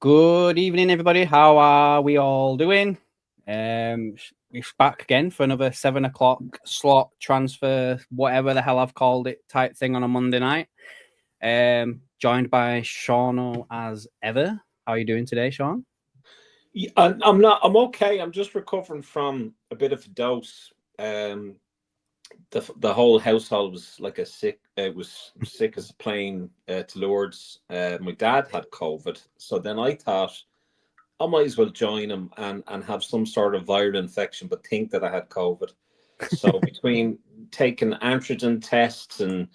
Good evening, everybody. How are we all doing? We're back again for another 7 o'clock slot transfer, whatever the hell I've called it, type thing on a Monday night. Joined by Sean as ever. How are you doing today, Sean? I'm not. I'm okay. I'm just recovering from a bit of a dose. The whole household was like a sick. It was sick as a plane to Lourdes. My dad had COVID, so then I thought I might as well join him and have some sort of viral infection, but think that I had COVID. So between taking antigen tests and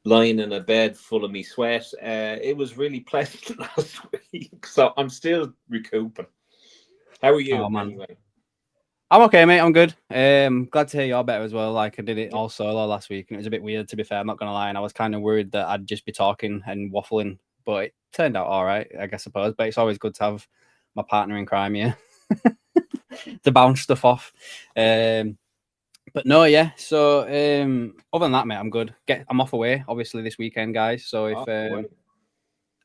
lying in a bed full of me sweat, it was really pleasant last week. So I'm still recouping. How are you, anyway? I'm okay, mate. I'm good. Glad to hear you're better as well. Like I did it all solo last week, and it was a bit weird, to be fair. I'm not gonna lie, and I was kind of worried that I'd just be talking and waffling, but it turned out all right, I suppose. But it's always good to have my partner in crime here to bounce stuff off. But no, yeah. So other than that, mate, I'm good. I'm off away, obviously, this weekend, guys. So if there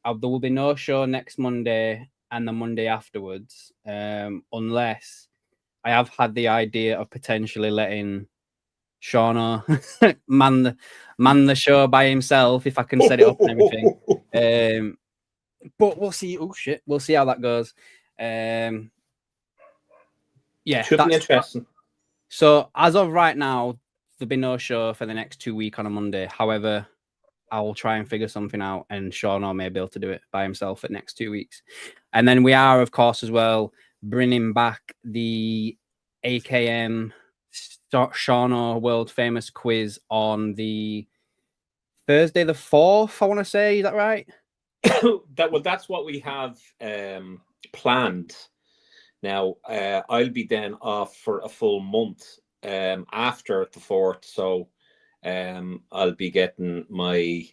will be no show next Monday and the Monday afterwards, unless I have had the idea of potentially letting Shauna man the show by himself if I can set it up and everything. But we'll see. Oh shit, we'll see how that goes. Yeah, should be interesting. So as of right now, there'll be no show for the next 2 weeks on a Monday. However, I will try and figure something out, and Shauna may be able to do it by himself for the next 2 weeks. And then we are, of course, as well bringing back the AKM Shauna world famous quiz on the Thursday the 4th, I want to say. Is that right? That's what we have planned. Now, I'll be then off for a full month after the 4th, so I'll be getting my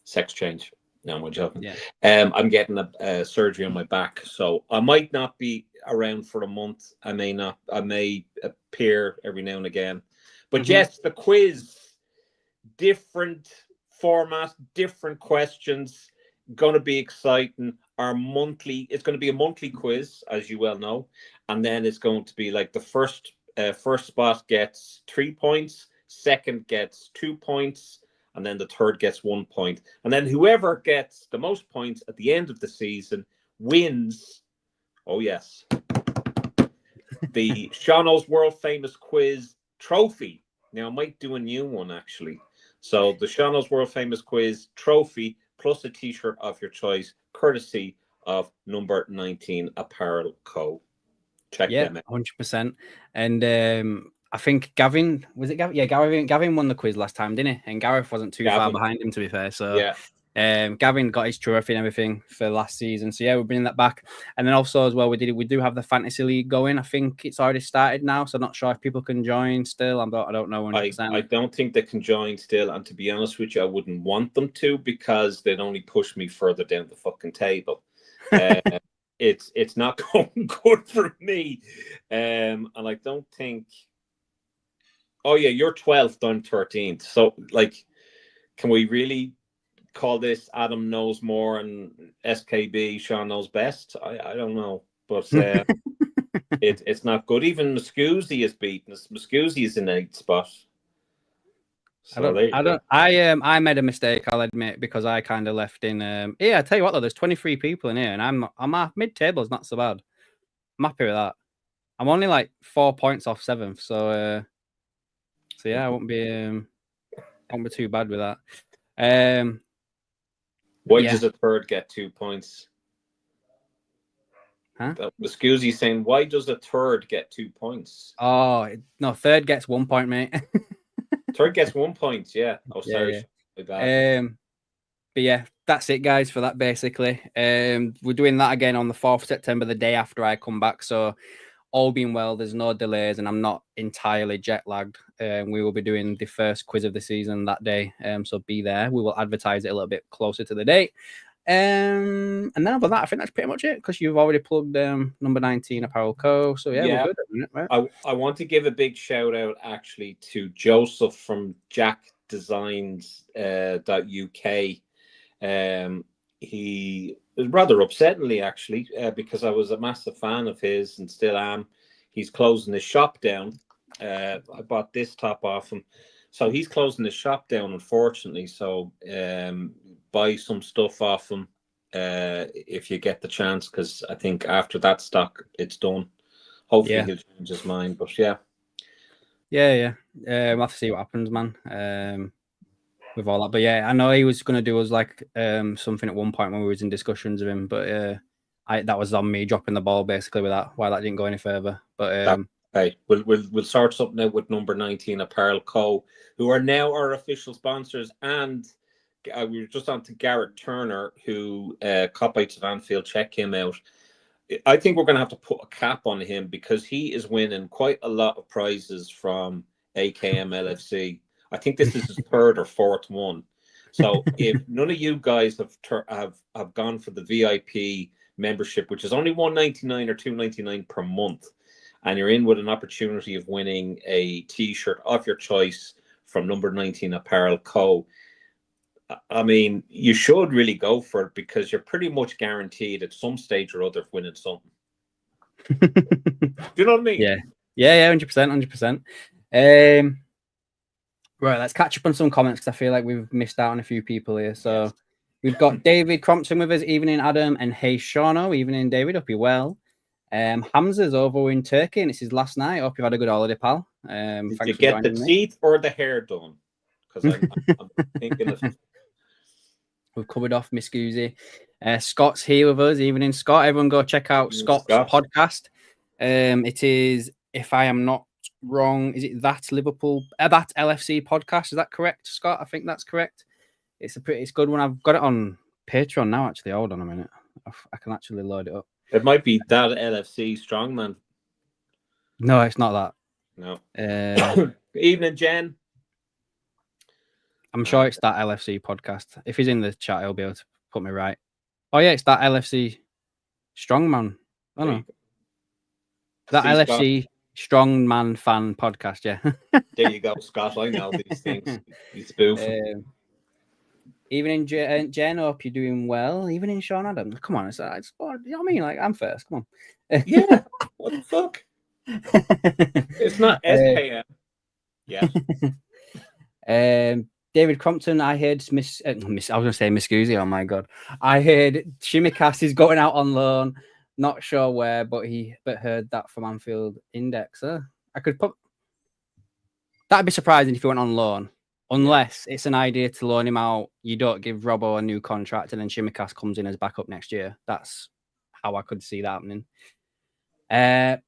sex change. No, I'm joking. Yeah. I'm getting a surgery on my back, so I might not be around for a month. I may appear every now and again. But yes, the quiz, different format, different questions, gonna be exciting. It's going to be a monthly quiz, as you well know, and then it's going to be like the first spot gets 3 points, second gets 2 points, and then the third gets 1 point, and then whoever gets the most points at the end of the season wins. Oh yes, the Shauno's world famous quiz trophy. Now I might do a new one actually. So the Shauno's world famous quiz trophy plus a t-shirt of your choice, courtesy of Number 19 Apparel Co. Check them out. 100%. And I think Gavin, was it Gavin? Yeah, Gavin won the quiz last time, didn't he? And Gareth wasn't too far behind him, to be fair. So yeah. Gavin got his trophy and everything for last season. So yeah, we're bringing that back. And then also as well, we do have the fantasy league going. I think it's already started now, so I'm not sure if people can join still. I don't know 100%. I don't think they can join still, and to be honest with you, I wouldn't want them to, because they'd only push me further down the fucking table. It's not going good for me, and I don't think. Oh yeah, you're 12th, I'm 13th. So like, can we really call this Adam knows more and SKB Sean knows best? I don't know, but it's not good. Even Muscusi is beaten. Muscusi is in 8th spot. So I made a mistake, I'll admit, because I kind of left in. I tell you what though, there's 23 people in here, and I'm mid-table is not so bad. I'm happy with that. I'm only like 4 points off 7th, so yeah, I won't be too bad with that. Why does a third get 2 points? Huh? Muscusi saying, why does a third get 2 points? Oh no, third gets 1 point, mate. Third gets 1 point, yeah. Oh, sorry. Yeah. But yeah, that's it, guys, for that, basically. We're doing that again on the 4th of September, the day after I come back. So all being well, there's no delays, and I'm not entirely jet lagged. We will be doing the first quiz of the season that day. So be there. We will advertise it a little bit closer to the date. And then other than that, I think that's pretty much it, because you've already plugged Number 19 Apparel Co. So yeah, we're good. Right? I want to give a big shout out actually to Joseph from jackdesigns.uk. he was rather upsettingly actually, because I was a massive fan of his and still am. He's closing his shop down. I bought this top off him, so he's closing his shop down, unfortunately. So buy some stuff off him if you get the chance, because I think after that stock, it's done. Hopefully he'll change his mind, but yeah. We'll have to see what happens, man. With all that, but yeah, I know he was going to do us like something at one point when we was in discussions with him, but that was on me dropping the ball basically with that. Why that didn't go any further, but hey, we'll sort something out with Number 19 Apparel Co., who are now our official sponsors, and we were just on to Garrett Turner, who Copites of Anfield, check him out. I think we're going to have to put a cap on him because he is winning quite a lot of prizes from AKM LFC. I think this is his third or fourth one. So if none of you guys have gone for the VIP membership, which is only $1.99 or $2.99 per month, and you're in with an opportunity of winning a T-shirt of your choice from Number 19 Apparel Co., I mean, you should really go for it because you're pretty much guaranteed at some stage or other of winning something. Do you know what I mean? Yeah, 100%. Right, let's catch up on some comments because I feel like we've missed out on a few people here. So we've got David Crompton with us, evening Adam, and hey Shauno, evening David, hope you're well. Hamza's over in Turkey and it's his last night. Hope you've had a good holiday, pal. Did you get the teeth or the hair done? Because I'm thinking of... We've covered off Miss Goosey. Scott's here with us. Evening, Scott. Everyone go check out Scott's podcast. It is, if I am not wrong, is it that Liverpool, that LFC podcast? Is that correct, Scott? I think that's correct. It's a good one. I've got it on Patreon now, actually. Hold on a minute. I can actually load it up. It might be that LFC Strongman. No, it's not that. No. Evening, Jen. I'm sure it's that LFC podcast. If he's in the chat, he'll be able to put me right. Oh, yeah, it's that LFC Strongman. I don't know. That LFC Strongman fan podcast, yeah. There you go, Scott. I know these things. You spoof. Evening, Jen. Hope you're doing well. Evening, Sean Adam. Come on, it's you know what I mean? Like, I'm first. Come on. Yeah. What the fuck? It's not SKM. Yeah. David Crompton, I heard I was going to say Miss Goosey. Oh my god, I heard Shimikas is going out on loan. Not sure where, but heard that from Anfield Index. I could put that'd be surprising if he went on loan, unless it's an idea to loan him out. You don't give Robbo a new contract, and then Shimikas comes in as backup next year. That's how I could see that happening.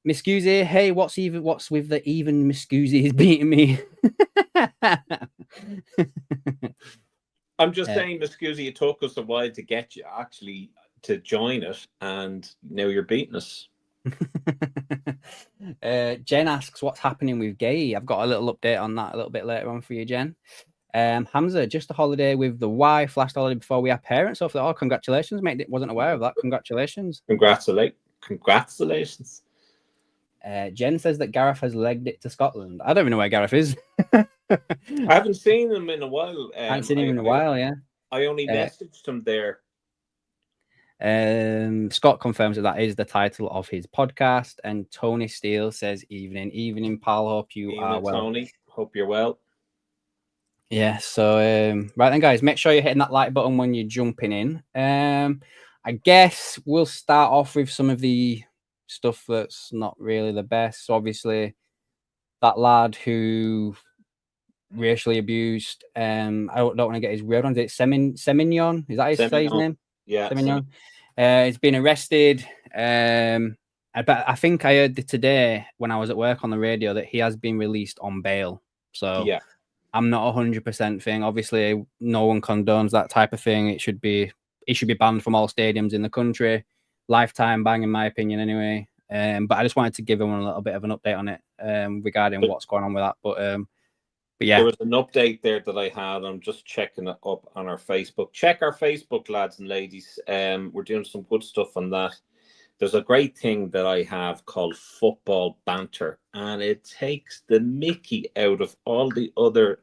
Miss Goosey, hey, what's with the even Miss Goosey is beating me? I'm just saying, Miss Goosey, it took us a while to get you actually to join it, and now you're beating us. Jen asks what's happening with Gay. I've got a little update on that a little bit later on for you, Jen. Hamza, just a holiday with the wife, last holiday before we have parents. So, oh, congratulations, mate. Wasn't aware of that. Congratulations. Congratulations. Jen says that Gareth has legged it to Scotland. I don't even know where Gareth is. I haven't seen him in a while. I haven't seen him in a while, yeah. I only messaged him there. Scott confirms that is the title of his podcast. And Tony Steele says, evening, pal. Hope you are well. Tony, hope you're well. Yeah, so, right then, guys, make sure you're hitting that like button when you're jumping in. I guess we'll start off with some of the stuff that's not really the best. So obviously, that lad who racially abused, I don't want to get his real name. Is it Semignon? Is that his name? Yeah. Semignon. He's been arrested. But I think I heard today when I was at work on the radio that he has been released on bail. So yeah, I'm not 100% thing. Obviously, no one condones that type of thing. It should be banned from all stadiums in the country. Lifetime ban, in my opinion, anyway. But I just wanted to give everyone a little bit of an update on it regarding what's going on with that. But yeah, there was an update there that I had. I'm just checking it up on our Facebook. Check our Facebook, lads and ladies. We're doing some good stuff on that. There's a great thing that I have called Football Banter, and it takes the mickey out of all the other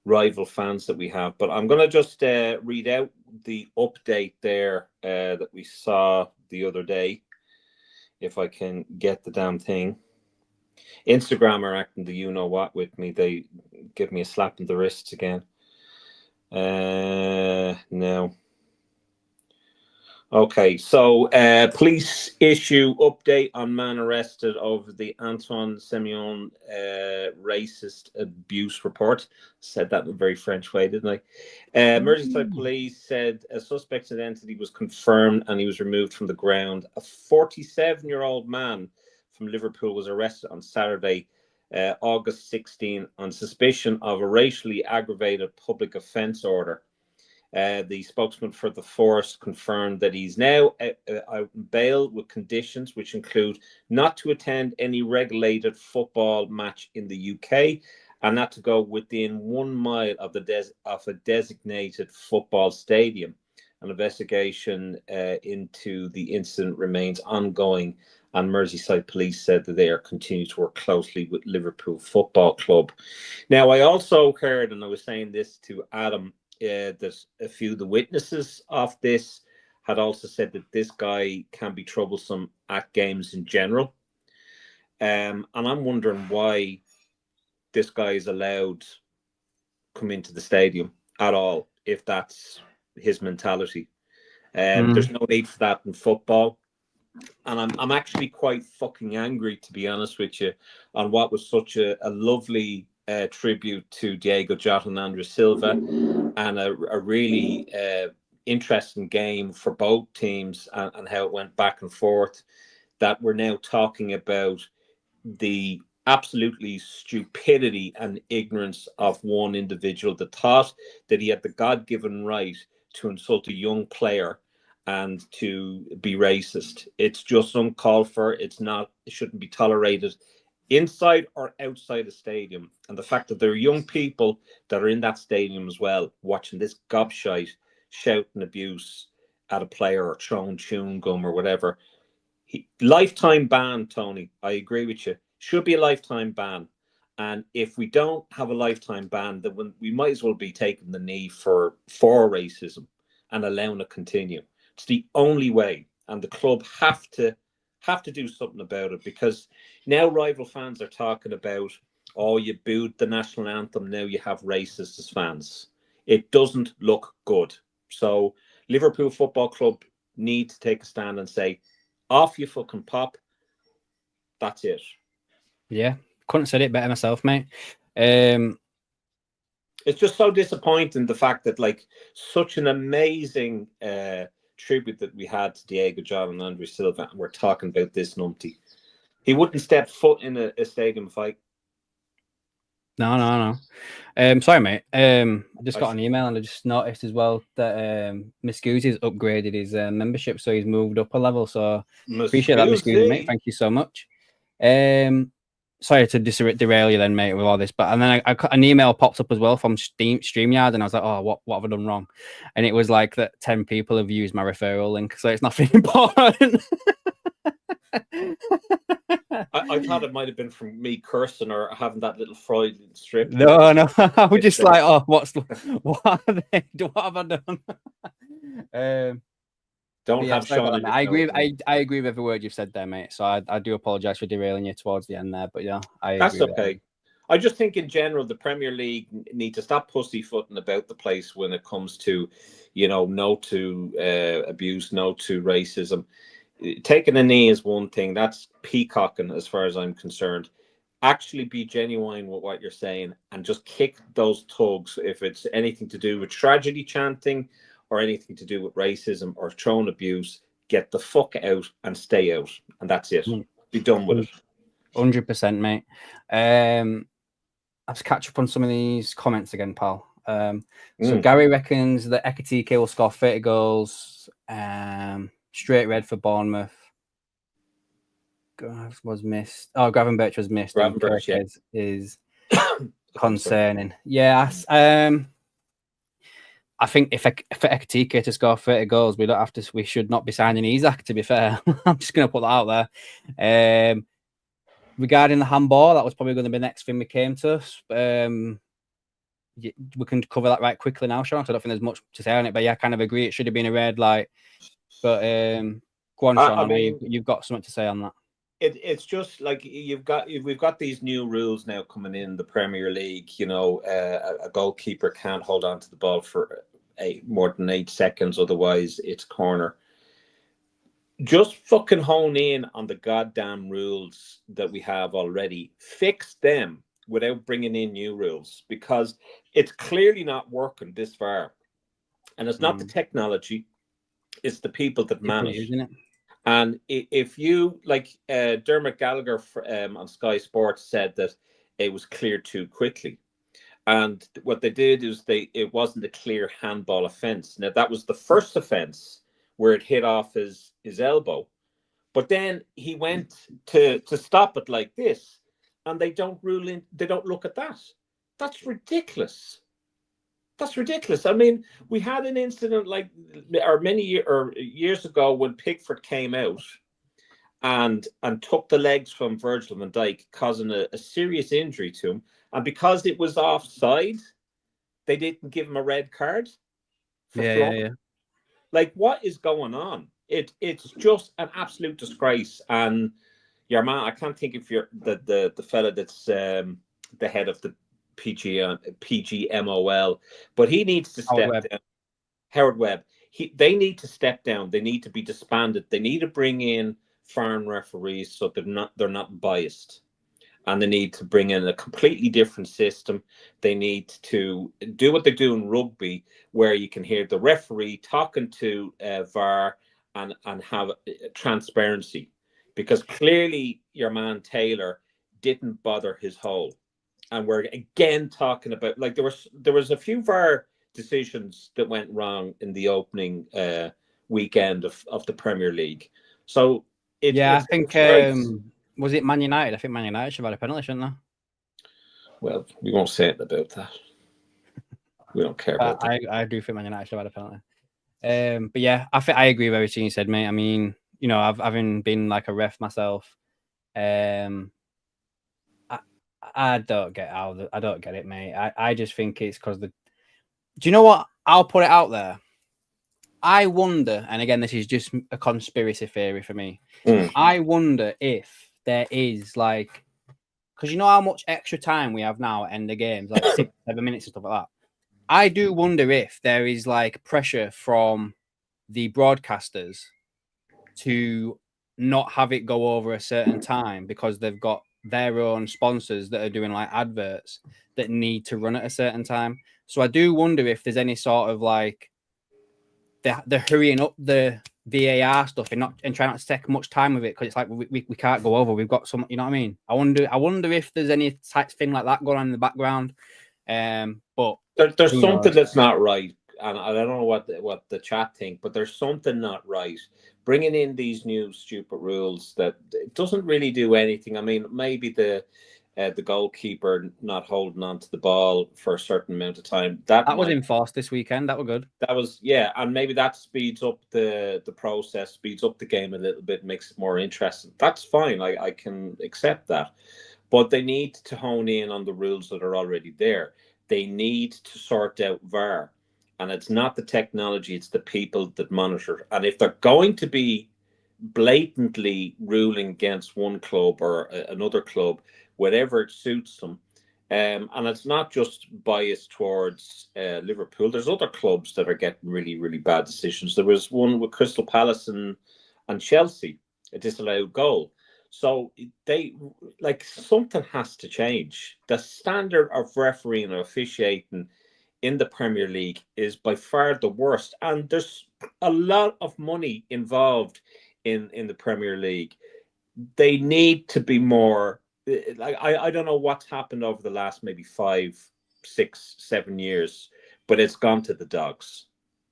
rival fans that we have. But I'm going to just read out the update there that we saw the other day, if I can get the damn thing. Instagram are acting the you-know-what with me. They give me a slap in the wrists again. No. Okay, so police issue update on man arrested over the Antoine Semyon racist abuse report. Said that in a very French way, didn't I? Merseyside police said a suspect's identity was confirmed and he was removed from the ground. A 47-year-old man from Liverpool was arrested on Saturday, August 16, on suspicion of a racially aggravated public offence order. The spokesman for the force confirmed that he's now out on bail with conditions which include not to attend any regulated football match in the UK and not to go within 1 mile of a designated football stadium. An investigation into the incident remains ongoing, and Merseyside police said that they are continuing to work closely with Liverpool Football Club. Now, I also heard, and I was saying this to Adam, there's a few of the witnesses of this had also said that this guy can be troublesome at games in general. And I'm wondering why this guy is allowed come into the stadium at all, if that's his mentality. There's no need for that in football. And I'm actually quite fucking angry, to be honest with you, on what was such a lovely tribute to Diego Jota and Andres Silva, and a really interesting game for both teams, and how it went back and forth, that we're now talking about the absolutely stupidity and ignorance of one individual that thought that he had the God-given right to insult a young player and to be racist. It's just uncalled for. It shouldn't be tolerated inside or outside a stadium. And the fact that there are young people that are in that stadium as well, watching this gobshite shouting abuse at a player or throwing chewing gum or whatever. Lifetime ban, Tony. I agree with you. Should be a lifetime ban. And if we don't have a lifetime ban, then we might as well be taking the knee for racism and allowing it to continue. It's the only way, and the club have to do something about it, because now rival fans are talking about, oh, you booed the national anthem, now you have racists as fans. It doesn't look good. So Liverpool Football Club need to take a stand and say, off you fucking pop. That's it. Yeah, couldn't have said it better myself, mate. It's just so disappointing, the fact that, like, such an amazing tribute that we had to Diego Jota and Andres Silva, and we're talking about this numpty. He wouldn't step foot in a stadium fight. No. Sorry, mate. I just got an email, and I just noticed as well that Miss Goosy's upgraded his membership, so he's moved up a level. So appreciate that, Miss Goosey, mate. Thank you so much. Sorry to derail you then, mate, with all this, but and then an email popped up as well from StreamYard, and I was like, oh, what have I done wrong? And it was like that 10 people have used my referral link, so it's nothing important. I thought it might have been from me cursing or having that little Freudian strip. No. I was just like, oh, what have I done? Don't have Sean. I agree. I agree with every word you've said there, mate. So I do apologise for derailing you towards the end there, but yeah, that's okay. I just think in general the Premier League need to stop pussyfooting about the place when it comes to, no to abuse, no to racism. Taking a knee is one thing. That's peacocking as far as I'm concerned. Actually be genuine with what you're saying and just kick those tugs if it's anything to do with tragedy chanting or anything to do with racism or throwing abuse. Get the fuck out and stay out. And that's it. Be done with it. 100%, mate. Let's catch up on some of these comments again, pal. So Gary reckons that Ekitike will score 30 goals. Straight red for Bournemouth. Was missed. Oh, Gravenberch was missed. Gravenberch is concerning. Yeah. I think if for Ekitike to score 30 goals, we should not be signing Isak, to be fair. I'm just going to put that out there. Regarding the handball, that was probably going to be the next thing we came to. we can cover that right quickly now, Sean. I don't think there's much to say on it, but yeah, I kind of agree. It should have been a red light. But go on, Sean. I mean, you've got something to say on that. It's just like we've got these new rules now coming in the Premier League. You know, a goalkeeper can't hold on to the ball for more than 8 seconds, otherwise it's corner. Just fucking hone in on the goddamn rules that we have already. Fix them without bringing in new rules, because it's clearly not working this far. And it's not the technology, it's the people that manage. Isn't it? And if you, like Dermot Gallagher on Sky Sports said that it was cleared too quickly. And what they did is it wasn't a clear handball offence. Now, that was the first offence where it hit off his elbow. But then he went to stop it like this, and they don't look at that. That's ridiculous. That's ridiculous. I mean, we had an incident like, or years ago when Pickford came out and took the legs from Virgil van Dijk, causing a serious injury to him. And because it was offside, they didn't give him a red card. Yeah. Like, what is going on? It's just an absolute disgrace. And your man, I can't think if you're the fella that's the head of the PGMOL, but he needs to step down. Howard Webb. They need to step down. They need to be disbanded. They need to bring in foreign referees so they're not biased, and they need to bring in a completely different system. They need to do what they do in rugby, where you can hear the referee talking to VAR and have transparency, because clearly your man Taylor didn't bother his hole. And we're again talking about, like, there was a few VAR decisions that went wrong in the opening weekend of the Premier League. So I think was it Man United? I think Man United should have had a penalty, shouldn't they? Well, we won't say it about that. We don't care about that. I do think Man United should have had a penalty. But yeah, I agree with everything you said, mate. I mean, you know, having been like a ref myself, I don't get I don't get it, mate. I just think it's because do you know what? I'll put it out there. I wonder, and again, this is just a conspiracy theory for me. I wonder if there is, like, because you know how much extra time we have now at end of games, like 6-7 minutes and stuff like that. I do wonder if there is like pressure from the broadcasters to not have it go over a certain time because they've got their own sponsors that are doing like adverts that need to run at a certain time. So I do wonder if there's any sort of like they're hurrying up the VAR stuff and trying not to take much time with it, because it's like we can't go over. We've got some, you know what I mean? I wonder if there's any type thing like that going on in the background. But there's something that's not right, and I don't know what the chat think, but there's something not right. Bringing in these new stupid rules that it doesn't really do anything. I mean, maybe the goalkeeper not holding on to the ball for a certain amount of time. That was enforced this weekend. That was good. That was, yeah, and maybe that speeds up the process, speeds up the game a little bit, makes it more interesting. That's fine. I can accept that. But they need to hone in on the rules that are already there. They need to sort out VAR. And it's not the technology, it's the people that monitor. And if they're going to be blatantly ruling against one club or another club, whatever it suits them, and it's not just biased towards Liverpool. There's other clubs that are getting really, really bad decisions. There was one with Crystal Palace and Chelsea, a disallowed goal. So something has to change. The standard of refereeing or officiating in the Premier League is by far the worst, and there's a lot of money involved in the Premier League. They need to be more. Like, I don't know what's happened over the last maybe 5, 6, 7 years, but it's gone to the dogs.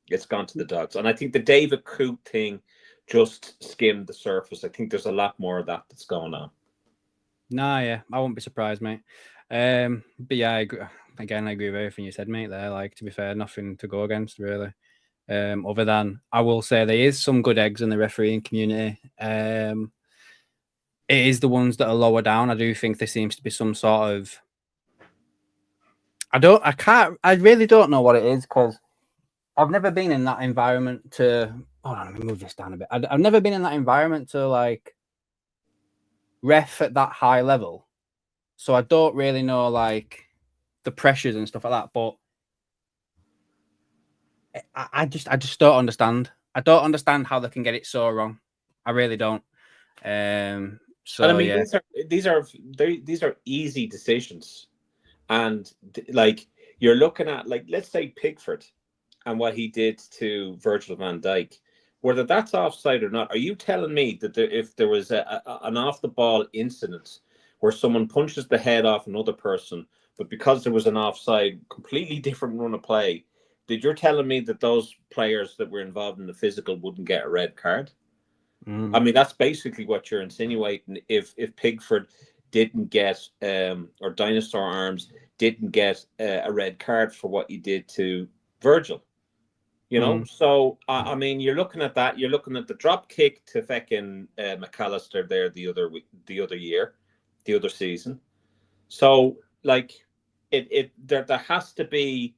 It's gone to the dogs. And I think the David Coote thing just skimmed the surface. I think there's a lot more of that's going on. Nah, yeah, I won't be surprised, mate. But yeah, I agree with everything you said, mate, there. Like, to be fair, nothing to go against, really. Other than, I will say there is some good eggs in the refereeing community. It is the ones that are lower down. I do think there seems to be some sort of, I really don't know what it is because I've never been in that environment to. Hold on, let me move this down a bit. I've never been in that environment to like ref at that high level, so I don't really know like the pressures and stuff like that. But I just don't understand. I don't understand how they can get it so wrong. I really don't. So And I mean, yeah, these are easy decisions, and like you're looking at, like, let's say Pickford and what he did to Virgil van Dijk, whether that's offside or not. Are you telling me that if there was an off the ball incident where someone punches the head off another person, but because there was an offside, completely different run of play, that you're telling me that those players that were involved in the physical wouldn't get a red card? I mean, that's basically what you're insinuating. If Pigford didn't get or Dinosaur Arms didn't get a red card for what he did to Virgil, you know. So I mean, you're looking at that. You're looking at the drop kick to feckin' McAllister there the other season. So like, there has to be.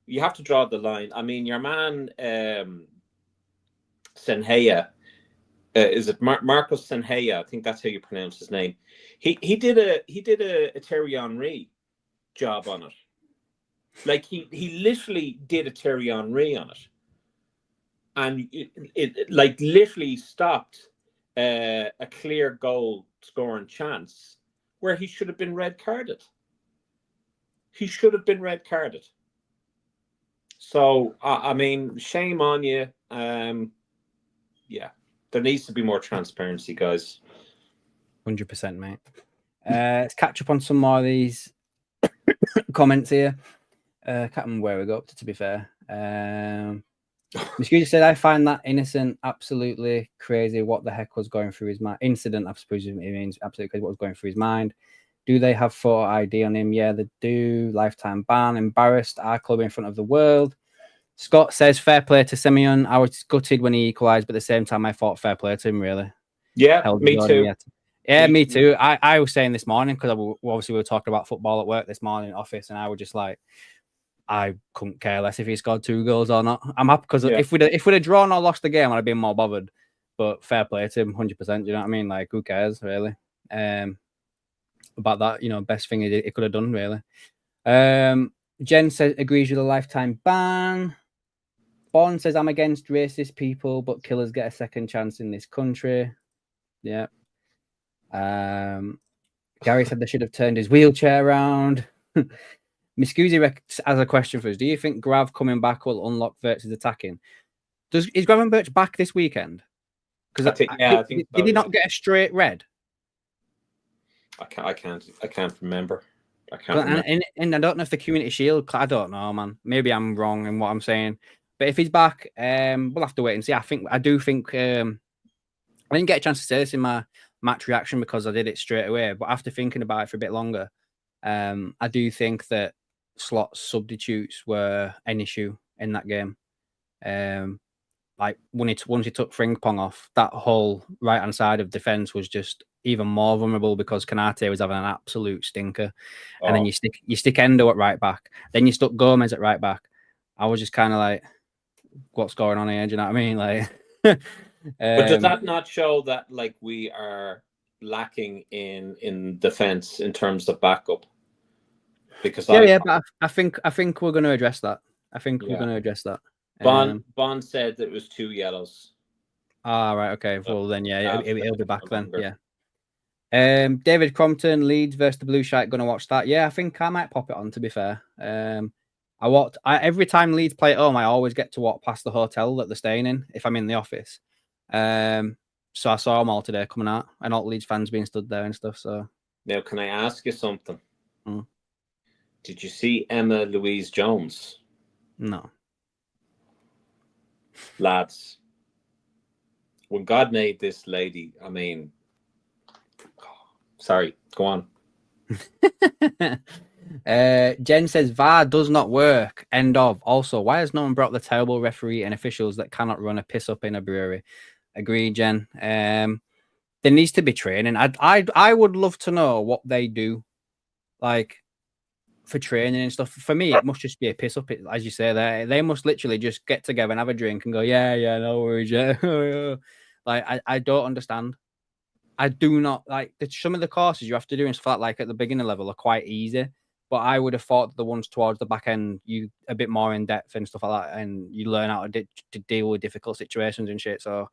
You have to draw the line. I mean, your man Senheya. Is it Marcos Senheya? I think that's how you pronounce his name. He did a Thierry Henry job on it. Like he literally did a Thierry Henry on it, and it like literally stopped a clear goal scoring chance where he should have been red carded. He should have been red carded. So I mean, shame on you. Yeah. There needs to be more transparency, guys. 100%, mate. Let's catch up on some more of these comments here. Can't remember where we got up to be fair. Miscusi said, I find that innocent absolutely crazy. What the heck was going through his mind? Incident, I suppose it means absolutely crazy. What was going through his mind? Do they have photo ID on him? Yeah, they do. Lifetime ban. Embarrassed. Our club in front of the world. Scott says, fair play to Simeon. I was gutted when he equalised, but at the same time, I thought fair play to him, really. Yeah, me too. Yeah, me too. I was saying this morning, because obviously we were talking about football at work this morning in office, and I was just like, I couldn't care less if he scored 2 goals or not. I'm happy, because if we'd have drawn or lost the game, I'd have been more bothered. But fair play to him, 100%. You know what I mean? Like, who cares, really? About that, you know, best thing he could have done, really. Jen says, agrees with a lifetime ban. Bond says, I'm against racist people, but killers get a second chance in this country. Yeah. Gary said they should have turned his wheelchair around. Miscusi has a question for us. Do you think Grav coming back will unlock Virtus attacking? Is Gravenberch back this weekend? Because I think did he not get a straight red? I can't remember. I can't remember. And I don't know if the Community Shield. I don't know, man. Maybe I'm wrong in what I'm saying. But if he's back, we'll have to wait and see. I do think I didn't get a chance to say this in my match reaction because I did it straight away. But after thinking about it for a bit longer, I do think that slot substitutes were an issue in that game. Like once he took Frimpong off, that whole right hand side of defense was just even more vulnerable because Konate was having an absolute stinker. And then you stick Endo at right back, then you stuck Gomez at right back. I was just kind of like, what's going on here? Do you know what I mean? Like, but does that not show that like we are lacking in defense in terms of backup? Because but I think we're going to address that. We're going to address that. Bond said that it was 2 yellows. Right, okay. Well then, it'll be back then. Yeah. David Crompton, Leeds versus the Blue Shite. Going to watch that. Yeah, I think I might pop it on. To be fair, every time Leeds play at home, I always get to walk past the hotel that they're staying in if I'm in the office. So I saw them all today coming out, and all Leeds fans being stood there and stuff. So now, can I ask you something? Did you see Emma Louise Jones? No. Lads, when God made this lady, I mean, sorry, go on. Jen says VAR does not work. End of. Also, why has no one brought the terrible referee and officials that cannot run a piss up in a brewery? Agree, Jen. There needs to be training. I would love to know what they do. Like, for training and stuff. For me, it must just be a piss up. As you say, they must literally just get together and have a drink and go, yeah, no worries, yeah. Like I don't understand. I do not like some of the courses you have to do and stuff like at the beginner level are quite easy. But I would have thought the ones towards the back end, you a bit more in depth and stuff like that, and you learn how to deal with difficult situations and shit. So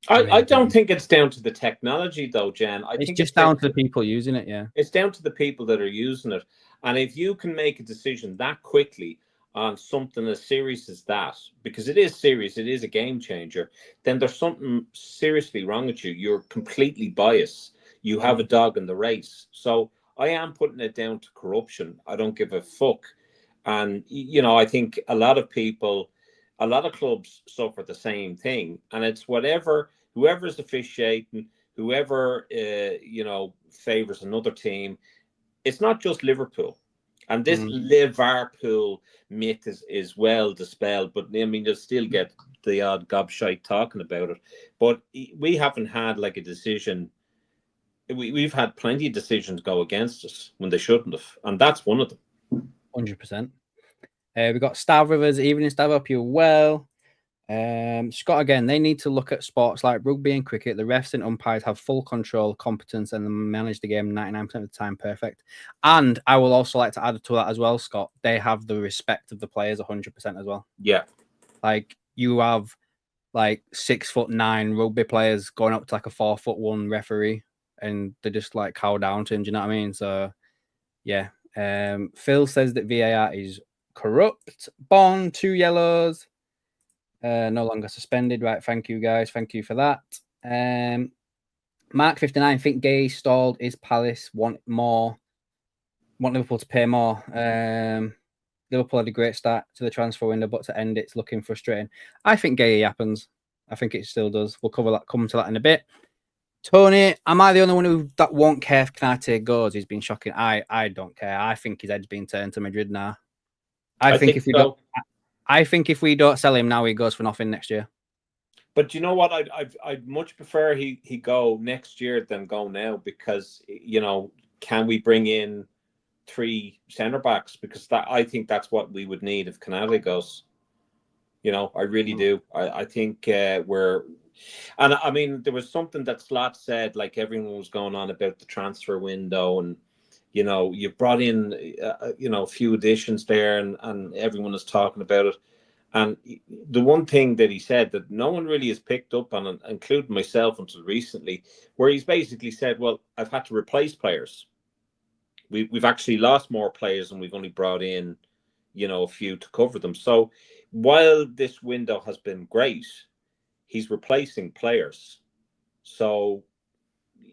I don't think it's down to the technology though, Jen. I it's think just down to the people using it. Yeah, it's down to the people that are using it. And if you can make a decision that quickly on something as serious as that, because it is serious, it is a game changer, then there's something seriously wrong with you. You're completely biased. You have a dog in the race. So I am putting it down to corruption. I don't give a fuck. And, you know, I think a lot of people, a lot of clubs suffer the same thing. And it's whoever's officiating, whoever, you know, favors another team. It's not just Liverpool. And this Liverpool myth is well dispelled, but I mean, you'll still get the odd gobshite talking about it. But we haven't had like a decision. We've had plenty of decisions go against us when they shouldn't have, and that's one of them. 100%. We got Stav Rivers, evening Stav, up you well. Scott again, they need to look at sports like rugby and cricket. The refs and umpires have full control, competence, and manage the game 99% of the time perfect. And I will also like to add to that as well, Scott. They have the respect of the players 100% as well. Yeah. Like you have like 6'9" rugby players going up to like a 4'1" referee, and they just like cow down to him. Do you know what I mean? So yeah. Phil says that VAR is corrupt. Bond, 2 yellows. No longer suspended. Right, thank you guys. Thank you for that. Mark 59, think Gay stalled. Is Palace want Liverpool to pay more? Liverpool had a great start to the transfer window, but to end it's looking frustrating. I think Gay happens. I think it still does. We'll come to that in a bit. Tony, am I the only one that won't care if Kanate goes? He's been shocking. I don't care. I think his head's been turned to Madrid now. I think if we don't sell him now, he goes for nothing next year. But you know what? I'd much prefer he go next year than go now, because you know, can we bring in 3 centre backs? Because I think that's what we would need if Canale goes. You know, I really do. I think we're. And I mean, there was something that Slot said, like everyone was going on about the transfer window, and you know, you brought in you know, a few additions there, and everyone is talking about it. And the one thing that he said that no one really has picked up on, including myself until recently, where he's basically said, well, I've had to replace players. We've actually lost more players, and we've only brought in, you know, a few to cover them. So while this window has been great, he's replacing players. So,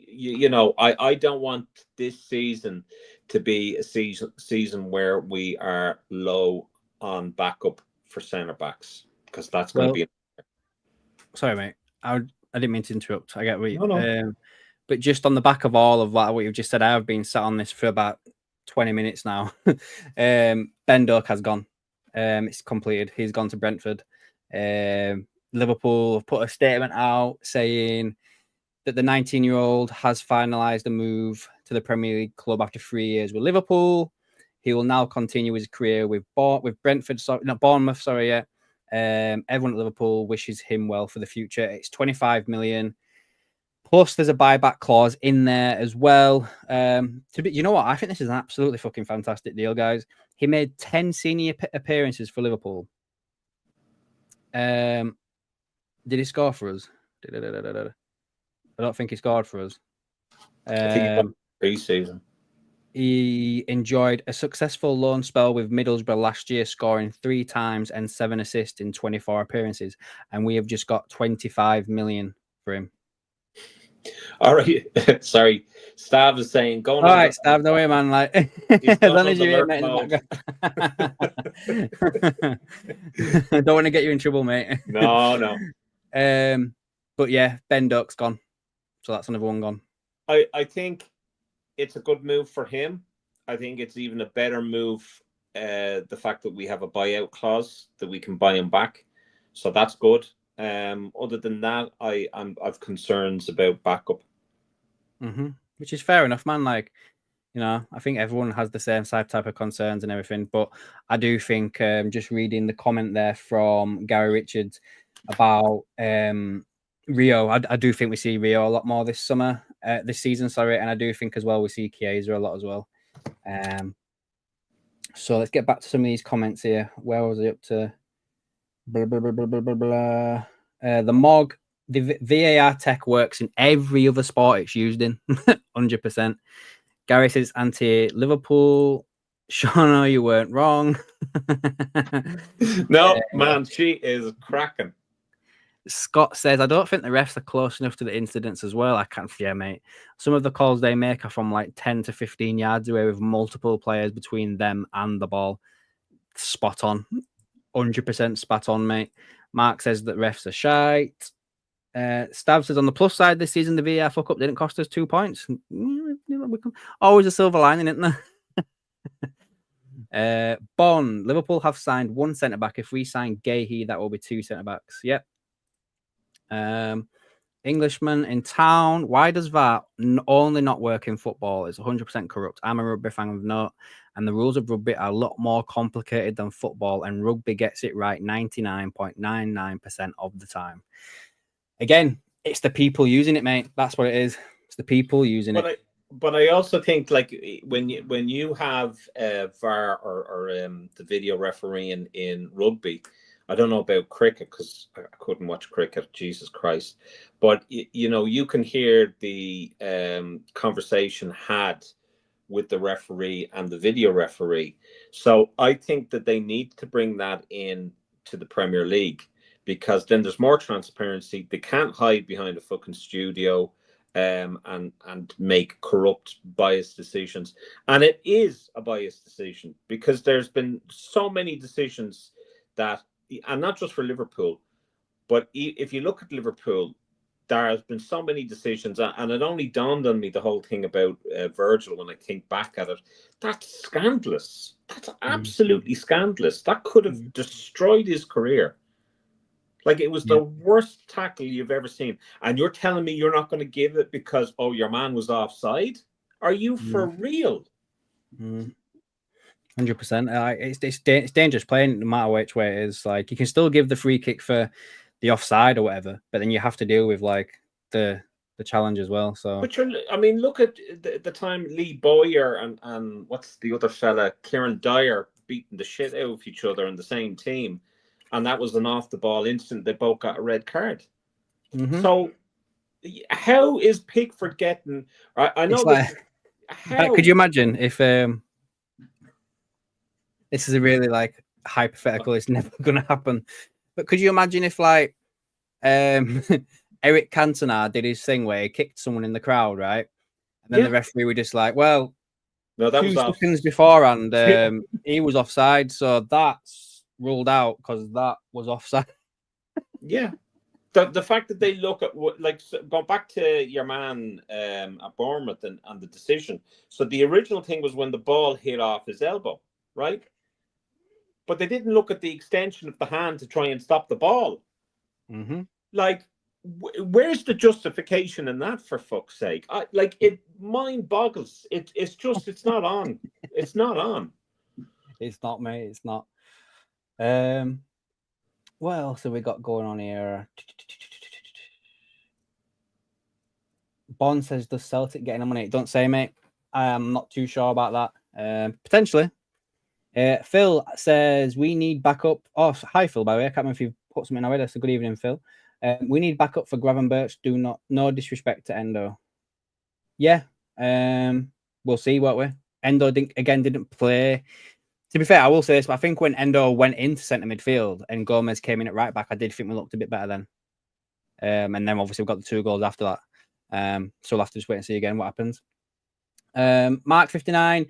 you know, I don't want this season to be a season where we are low on backup for centre backs, because that's going to be. Sorry, mate. I didn't mean to interrupt. I get what you. But just on the back of all of what you've just said, I have been sat on this for about 20 minutes now. Ben Doak has gone. It's completed. He's gone to Brentford. Liverpool have put a statement out saying that the 19-year-old has finalised a move to the Premier League club after 3 years with Liverpool. He will now continue his career with Brentford. Not Bournemouth. Sorry, yeah. Everyone at Liverpool wishes him well for the future. It's 25 million. Plus, there's a buyback clause in there as well. You know what? I think this is an absolutely fucking fantastic deal, guys. He made 10 senior appearances for Liverpool. Did he score for us? I don't think he scored for us. I think pre-season. He enjoyed a successful loan spell with Middlesbrough last year, scoring 3 times and 7 assists in 24 appearances. And we have just got 25 million for him. All right. Sorry. Stav is saying, go on. All right, Stav, no way, man. Like, as long as you're mate. I don't want to get you in trouble, mate. No. But yeah, Ben Doak's gone. So that's another one gone. I think it's a good move for him. I think it's even a better move, the fact that we have a buyout clause that we can buy him back. So that's good. Other than that, I've concerns about backup. Which is fair enough, man. Like, You know, I think everyone has the same type of concerns and everything. But I do think just reading the comment there from Gary Richards about Rio, I do think we see Rio a lot more this season, sorry, and I do think as well we see Chiesa a lot as well. So let's get back to some of these comments here. Where was it up to? Blah, blah, blah, blah, blah, blah, blah. The MOG, the VAR tech works in every other sport it's used in, 100%. Gary says anti-Liverpool. Shauno, you weren't wrong. No, man, she is cracking. Scott says, I don't think the refs are close enough to the incidents as well. I can't fear, mate. Some of the calls they make are from like 10 to 15 yards away with multiple players between them and the ball. Spot on. 100% spot on, mate. Mark says that refs are shite. Stav says, on the plus side this season, the VAR fuck up didn't cost us 2 points. Always a silver lining, isn't there? Bond, Liverpool have signed 1 centre-back. If we sign Gahey, that will be 2 centre-backs. Yep. Englishman in town. Why does VAR only not work in football? It's 100% corrupt. I'm a rugby fan of note, and the rules of rugby are a lot more complicated than football, and rugby gets it right 99.99% of the time. Again, it's the people using it, mate. That's what it is. It's the people using it. But I also think, like, when you have VAR or the video refereeing in rugby, I don't know about cricket because I couldn't watch cricket. Jesus Christ! But you know, you can hear the conversation had with the referee and the video referee. So I think that they need to bring that in to the Premier League, because then there's more transparency. They can't hide behind a fucking studio and make corrupt, biased decisions. And it is a biased decision because there's been so many decisions that, and not just for Liverpool, but if you look at Liverpool, there has been so many decisions, and it only dawned on me the whole thing about Virgil when I think back at it. That's scandalous. That's absolutely scandalous. That could have destroyed his career. Like, it was the worst tackle you've ever seen. And you're telling me you're not going to give it because, oh, your man was offside? Are you for real? 100%. It's dangerous playing no matter which way it is. Like, you can still give the free kick for the offside or whatever, but then you have to deal with like the challenge as well. So, but I mean, look at the time Lee Bowyer and what's the other fella, Kieran Dyer, beating the shit out of each other in the same team, and that was an off the ball incident. They both got a red card. So, how is Pickford getting? I know that. Like, could you imagine if this is a really like hypothetical? It's never going to happen. But could you imagine if like Eric Cantona did his thing where he kicked someone in the crowd, right? And then the referee were just like, well, no, that 2 was seconds beforehand, he was offside, so that's ruled out because that was offside. Yeah. The fact that they look at like, go back to your man at Bournemouth and the decision. So the original thing was when the ball hit off his elbow, right? But they didn't look at the extension of the hand to try and stop the ball. Like, where's the justification in that, for fuck's sake? It mind boggles. It's not on. It's not on. It's not, mate. It's not. What else have we got going on here? Bond says, does Celtic get any money? Don't say, mate. I am not too sure about that. Potentially. Phil says, we need backup. Oh, hi, Phil, by the way. I can't remember if you've put something away. That's a good evening, Phil. We need backup for Gravenberch. No disrespect to Endo. Yeah. We'll see, won't we? Endo didn't play. To be fair, I will say this, but I think when Endo went into centre midfield and Gomez came in at right back, I did think we looked a bit better then. And then obviously we got the 2 goals after that. So we'll have to just wait and see again what happens. Mark 59.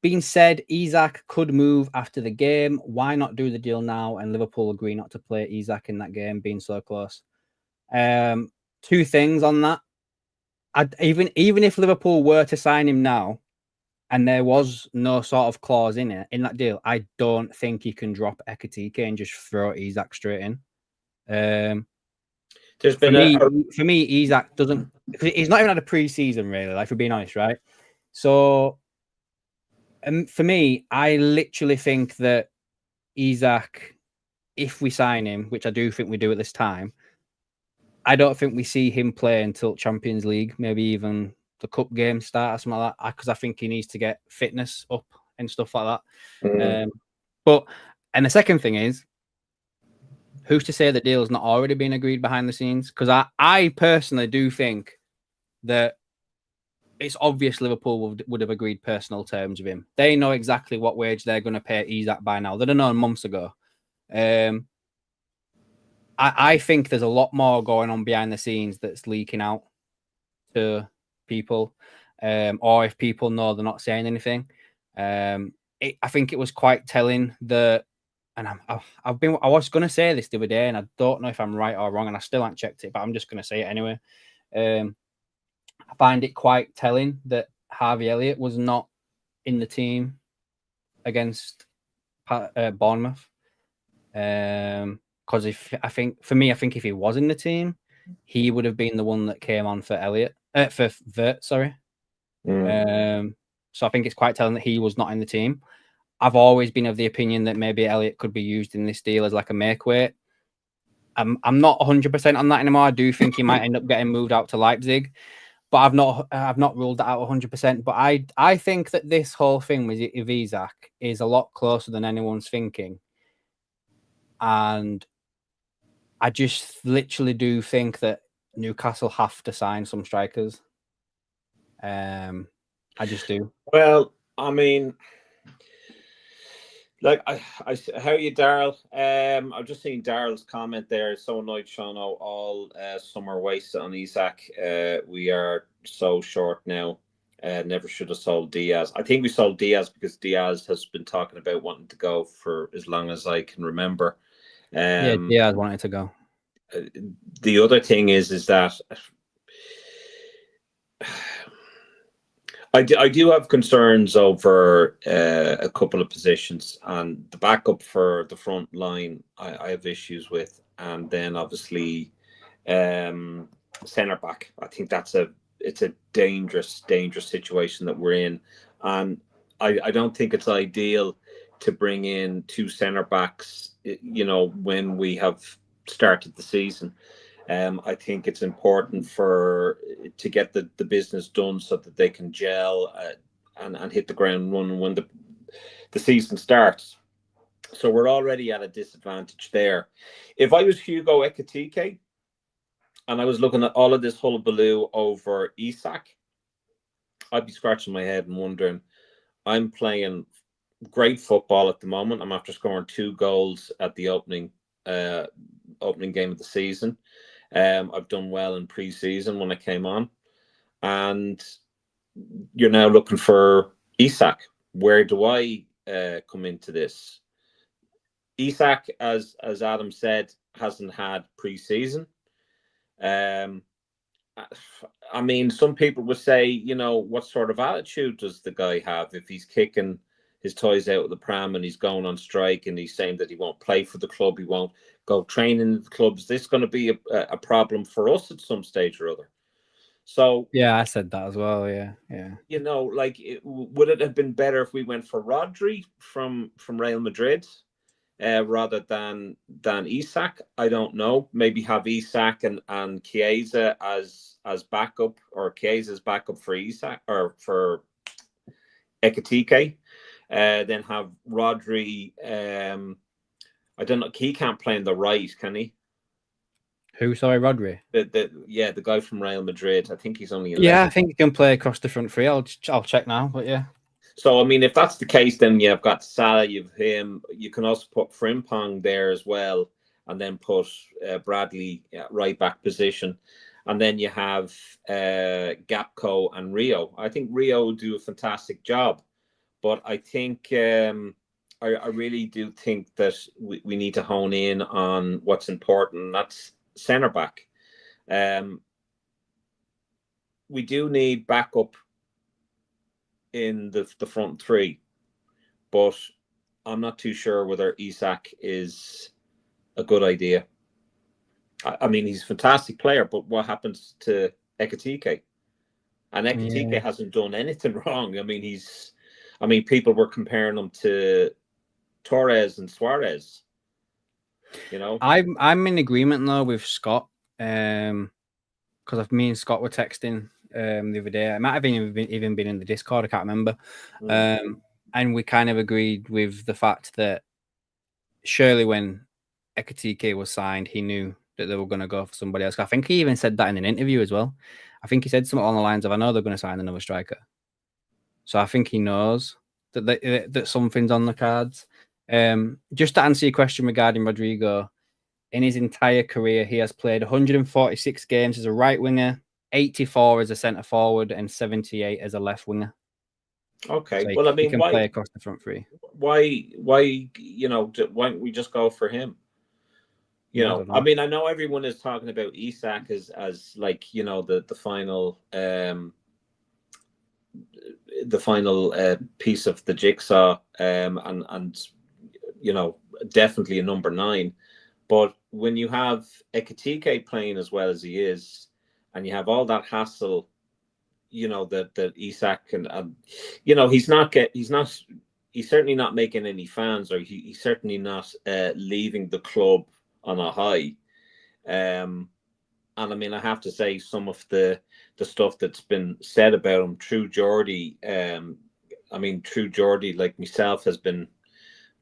Being said, Isak could move after the game. Why not do the deal now? And Liverpool agree not to play Isak in that game, being so close. 2 things on that. Even if Liverpool were to sign him now, and there was no sort of clause in that deal, I don't think you can drop Ekitike and just throw Isak straight in. There's been for me, Isak doesn't, because he's not even had a pre-season really. Like, for being honest, right? So For me, I literally think that Isak, if we sign him, which I do think we do at this time, I don't think we see him play until Champions League, maybe even the cup game start or something like that, because I think he needs to get fitness up and stuff like that. But the second thing is, who's to say the deal's not already been agreed behind the scenes? Because I personally do think that it's obvious Liverpool would have agreed personal terms with him. They know exactly what wage they're going to pay Isak by now. They'd have known months ago. I think there's a lot more going on behind the scenes that's leaking out to people, or if people know they're not saying anything. I think it was quite telling that, and I was going to say this the other day, and I don't know if I'm right or wrong, and I still haven't checked it, but I'm just going to say it anyway. I find it quite telling that Harvey Elliott was not in the team against Bournemouth. Because I think if he was in the team, he would have been the one that came on for Vert, sorry. So I think it's quite telling that he was not in the team. I've always been of the opinion that maybe Elliott could be used in this deal as like a make weight. I'm not 100% on that anymore. I do think he might end up getting moved out to Leipzig, but I've not ruled that out 100%. But I think that this whole thing with Isak is a lot closer than anyone's thinking, and I just literally do think that Newcastle have to sign some strikers. I just do. Well, I mean, like I how are you, Daryl? I've just seen Daryl's comment there. So annoyed, Sean. All summer wasted on Isak. We are so short now. Never should have sold Diaz. I think we sold Diaz because Diaz has been talking about wanting to go for as long as I can remember. Yeah, Diaz wanted to go. The other thing is that I do have concerns over a couple of positions, and the backup for the front line I have issues with, and then obviously centre back. I think it's a dangerous situation that we're in, and I don't think it's ideal to bring in two centre backs, when we have started the season. I think it's important to get the business done so that they can gel and hit the ground running when the season starts. So we're already at a disadvantage there. If I was Hugo Ekitike and I was looking at all of this hullabaloo over Isak, I'd be scratching my head and wondering, I'm playing great football at the moment. I'm after scoring 2 goals at the opening game of the season. I've done well in pre-season when I came on, and you're now looking for Isak. Where do I come into this? Isak, as Adam said, hasn't had pre-season. I mean, some people would say, what sort of attitude does the guy have if he's kicking his toys out of the pram and he's going on strike and he's saying that he won't play for the club, he won't go training at the club? Is this going to be a problem for us at some stage or other? So yeah, I said that as well. Yeah. would it have been better if we went for Rodri from Real Madrid rather than Isak? I don't know. Maybe have Isak and Chiesa as backup, or Chiesa's backup for Isak or for Ekitike. Then have Rodri. I don't know. He can't play on the right, can he? Who? Sorry, Rodri. The guy from Real Madrid. I think he's only 11. Yeah, I think he can play across the front three. I'll check now, but yeah. So I mean, if that's the case, then you've got Salah, you've him. You can also put Frimpong there as well, and then put Bradley right back position, and then you have Gakpo and Rio. I think Rio will do a fantastic job, but I think I really do think that we need to hone in on what's important. And that's centre back. We do need backup in the front three, but I'm not too sure whether Isak is a good idea. I mean, he's a fantastic player, but what happens to Ekitike? And Ekitike hasn't done anything wrong. I mean, I mean, people were comparing him to Torres and Suarez. You know, I'm in agreement though with Scott, because me and Scott were texting the other day. It might have even been in the Discord. I can't remember. And we kind of agreed with the fact that surely when Ekitike was signed, he knew that they were going to go for somebody else. I think he even said that in an interview as well. I think he said something along the lines of, "I know they're going to sign another striker." So I think he knows that something's on the cards. Just to answer your question regarding Rodrigo, in his entire career, he has played 146 games as a right winger, 84 as a centre forward, and 78 as a left winger. Okay, So well, I mean, he can play across the front three. Why, you know, why don't we just go for him? You know, I mean, I know everyone is talking about Isak as like, you know, the final piece of the jigsaw, and you know, definitely a number 9. But when you have Ekitike playing as well as he is, and you have all that hassle, you know, that Isak and you know, he's certainly not making any fans, or he's certainly not leaving the club on a high. And I mean, I have to say, some of the stuff that's been said about him through Geordie, like myself, has been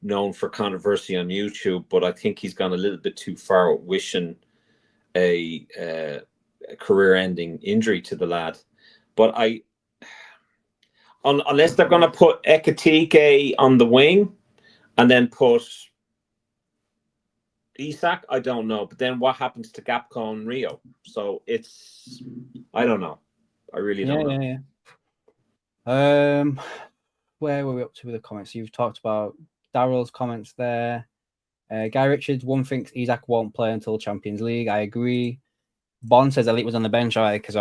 known for controversy on YouTube, but I think he's gone a little bit too far, wishing a career-ending injury to the lad. But unless they're going to put Ekitike on the wing and then put Isak, I don't know. But then what happens to Gakpo and Rio? So I don't know. I really don't know. Yeah. Where were we up to with the comments? You've talked about Daryl's comments there. Guy Richards, one thinks Isak won't play until Champions League. I agree. Bond says Elite was on the bench, right? Because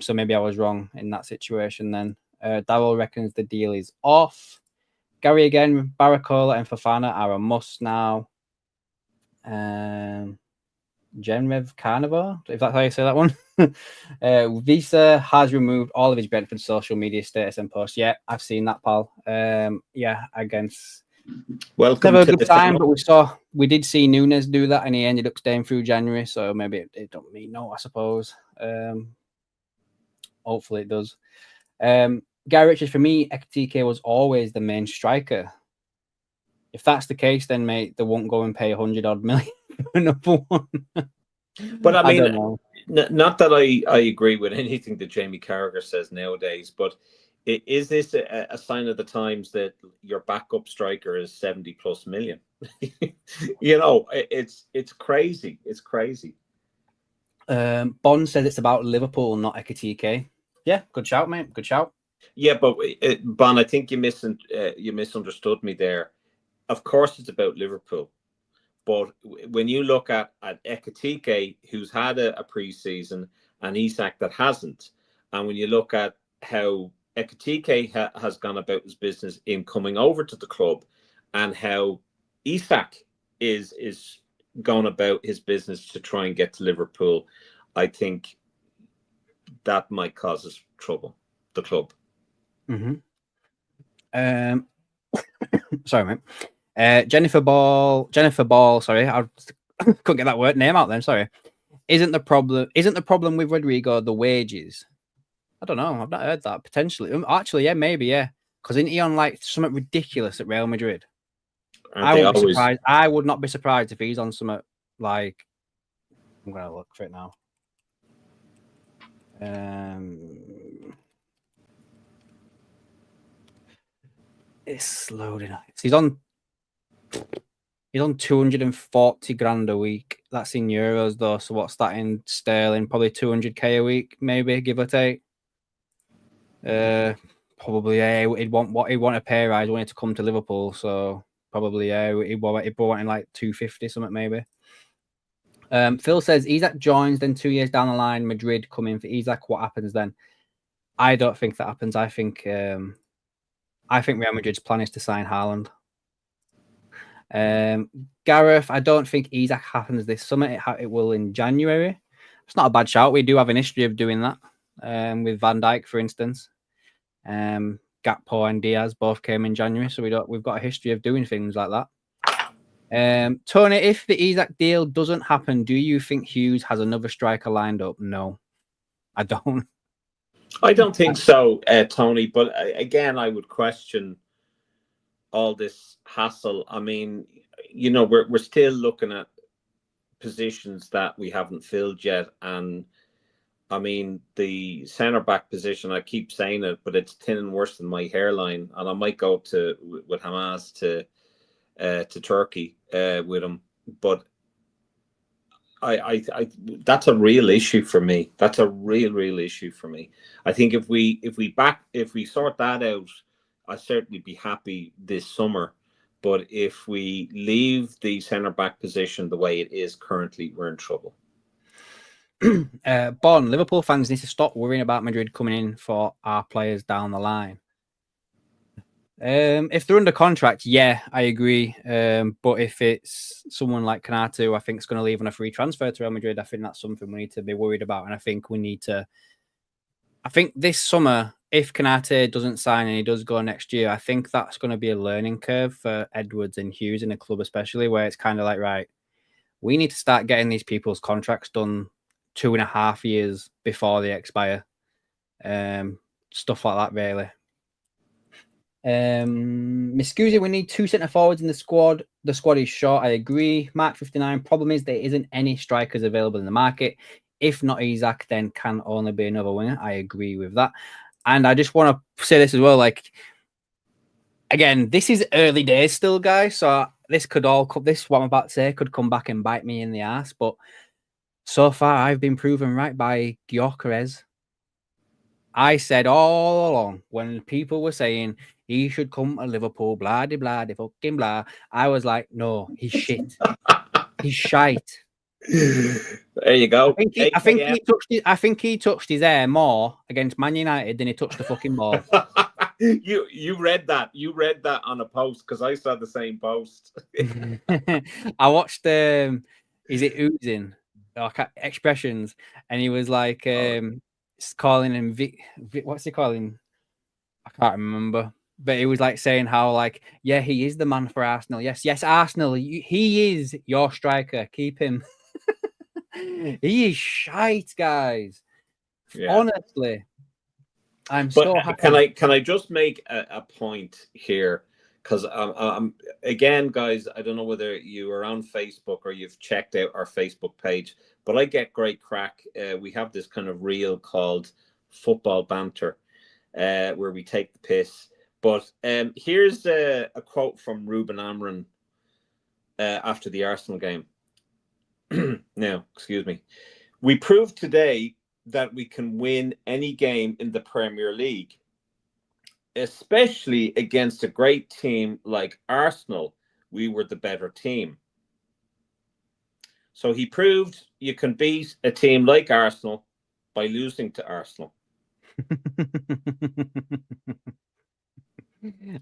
so maybe I was wrong in that situation then. Daryl reckons the deal is off. Gary again, Barcola and Fofana are a must now. Genrev Carnivore, if that's how you say that one. Visa has removed all of his Brentford social media status and posts. Yeah, I've seen that, pal. Yeah, against. Welcome never to a good time, but we did see Nunes do that, and he ended up staying through January. So maybe it don't mean no, I suppose. Hopefully it does. Gary Richards, for me, Ekitike was always the main striker. If that's the case, then mate, they won't go and pay 100-odd million for another one. But I mean, not that I agree with anything that Jamie Carragher says nowadays, but is this a sign of the times that your backup striker is 70+ million? You know, it's crazy. It's crazy. Bond said it's about Liverpool, not Ekitike. Yeah, good shout, mate. Good shout. Yeah, but Bon, I think you misunderstood me there. Of course, it's about Liverpool, but when you look at Ekitike, who's had a pre-season, and Isak that hasn't, and when you look at how Ekitike has gone about his business in coming over to the club, and how Isak is going about his business to try and get to Liverpool, I think that might cause us trouble, the club. Mm-hmm. Sorry, mate. Jennifer Ball. Sorry, I couldn't get that name out then. Sorry. Isn't the problem with Rodrigo the wages? I don't know. I've not heard that. Potentially, actually, yeah, maybe, yeah. Because isn't he on like something ridiculous at Real Madrid? I wouldn't be surprised. I would not be surprised if he's on something like. I'm gonna look for it now. It's loading. He's on 240 grand a week. That's in euros though. So what's that in sterling? Probably 200k a week, maybe, give or take. Probably, yeah. He'd want a pay rise. He wanted to come to Liverpool, so probably, yeah. He'd wanting like 250 something, maybe. Phil says Isak joins, then 2 years down the line, Madrid come in for Isak. What happens then? I don't think that happens. I think Real Madrid's plan is to sign Haaland. Gareth, I don't think Isak happens this summer. It will in January. It's not a bad shout. We do have an history of doing that with Van Dijk, for instance. Gakpo and Diaz both came in January, so we've got a history of doing things like that. Tony, if the Isak deal doesn't happen, do you think Hughes has another striker lined up? No, I don't. I don't think so, Tony. But again, I would question all this hassle. I mean, we're still looking at positions that we haven't filled yet, and I mean the centre back position. I keep saying it, but it's thin and worse than my hairline, and I might go with Hamas to Turkey with him, but I that's a real issue for me. That's a real issue for me. I think if we sort that out, I'd certainly be happy this summer. But if we leave the centre back position the way it is currently, we're in trouble. Bon, Liverpool fans need to stop worrying about Madrid coming in for our players down the line. If they're under contract, yeah, I agree. But if it's someone like Konate, I think is going to leave on a free transfer to Real Madrid, I think that's something we need to be worried about. And I think we need to. I think this summer, if Konate doesn't sign and he does go next year, I think that's going to be a learning curve for Edwards and Hughes in the club, especially where it's kind of like, right, we need to start getting these people's contracts done 2.5 years before they expire. Stuff like that, really. Miscusi, we need 2 centre forwards in the squad. The squad is short. I agree. Mark 59. Problem is there isn't any strikers available in the market. If not Isak, then can only be another winger. I agree with that. And I just want to say this as well. Like, again, this is early days still, guys. So this what I'm about to say could come back and bite me in the ass. But so far, I've been proven right by Gyökeres. I said all along when people were saying he should come to Liverpool, blah, de blah, de fucking blah. I was like, no, he's shit. He's shite. There you go. I think he touched his hair more against Man United than he touched the fucking ball. You read that. You read that on a post because I saw the same post. I watched is it Oozing? Expressions, and he was like calling him what's he calling? I can't remember, but he was like saying how like, yeah, he is the man for Arsenal. Yes, Arsenal. He is your striker. Keep him. He is shite, guys. Yeah. Honestly, I'm so happy. Can I just make a point here? Because again, guys, I don't know whether you are on Facebook or you've checked out our Facebook page, but I get great crack. We have this kind of reel called Football Banter, where we take the piss. But here's a quote from Ruben Amorim after the Arsenal game. Now, excuse me. We proved today that we can win any game in the Premier League, especially against a great team like Arsenal. We were the better team. So he proved you can beat a team like Arsenal by losing to Arsenal.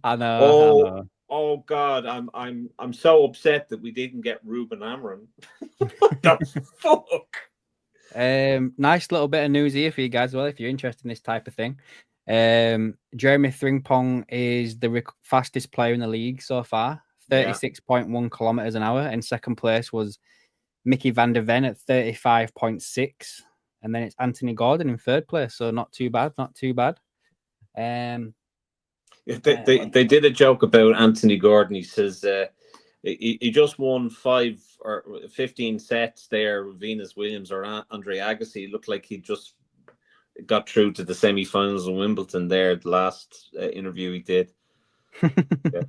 I know. Oh God, I'm so upset that we didn't get Ruben Amorim. What the fuck? Nice little bit of news here for you guys. Well, if you're interested in this type of thing, Jeremy Frimpong is the fastest player in the league so far, 36.1 kilometers an hour. And second place was Mickey van der Ven at 35.6, and then it's Anthony Gordon in third place. So not too bad. They did a joke about Anthony Gordon. He says he just won 5 or 15 sets there. Venus Williams or Andre Agassi. It looked like he just got through to the semi-finals of Wimbledon there. The last interview he did. Yeah.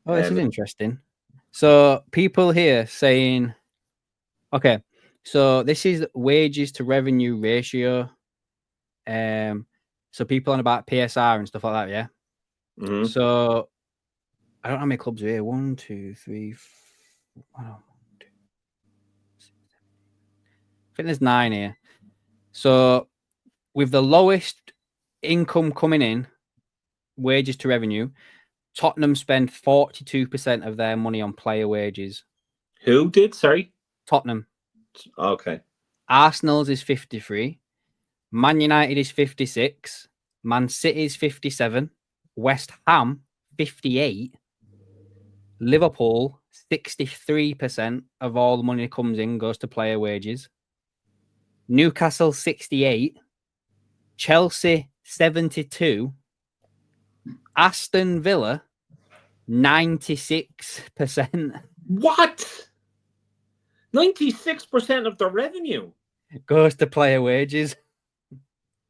Oh, this is interesting. So people here saying, okay, so this is wages to revenue ratio. So people on about PSR and stuff like that, yeah. Mm-hmm. So I don't know how many clubs are here. 1, 2, 3, 4, 1, 2, 6, 7. I think there's 9 here. So with the lowest income coming in, wages to revenue, Tottenham spend 42% of their money on player wages. Who did? Sorry, Tottenham. Okay. Arsenal's is 53. Man United is 56. Man City is 57. West Ham, 58. Liverpool, 63% of all the money that comes in goes to player wages. Newcastle, 68. Chelsea, 72. Aston Villa, 96%. What? 96% of the revenue goes to player wages.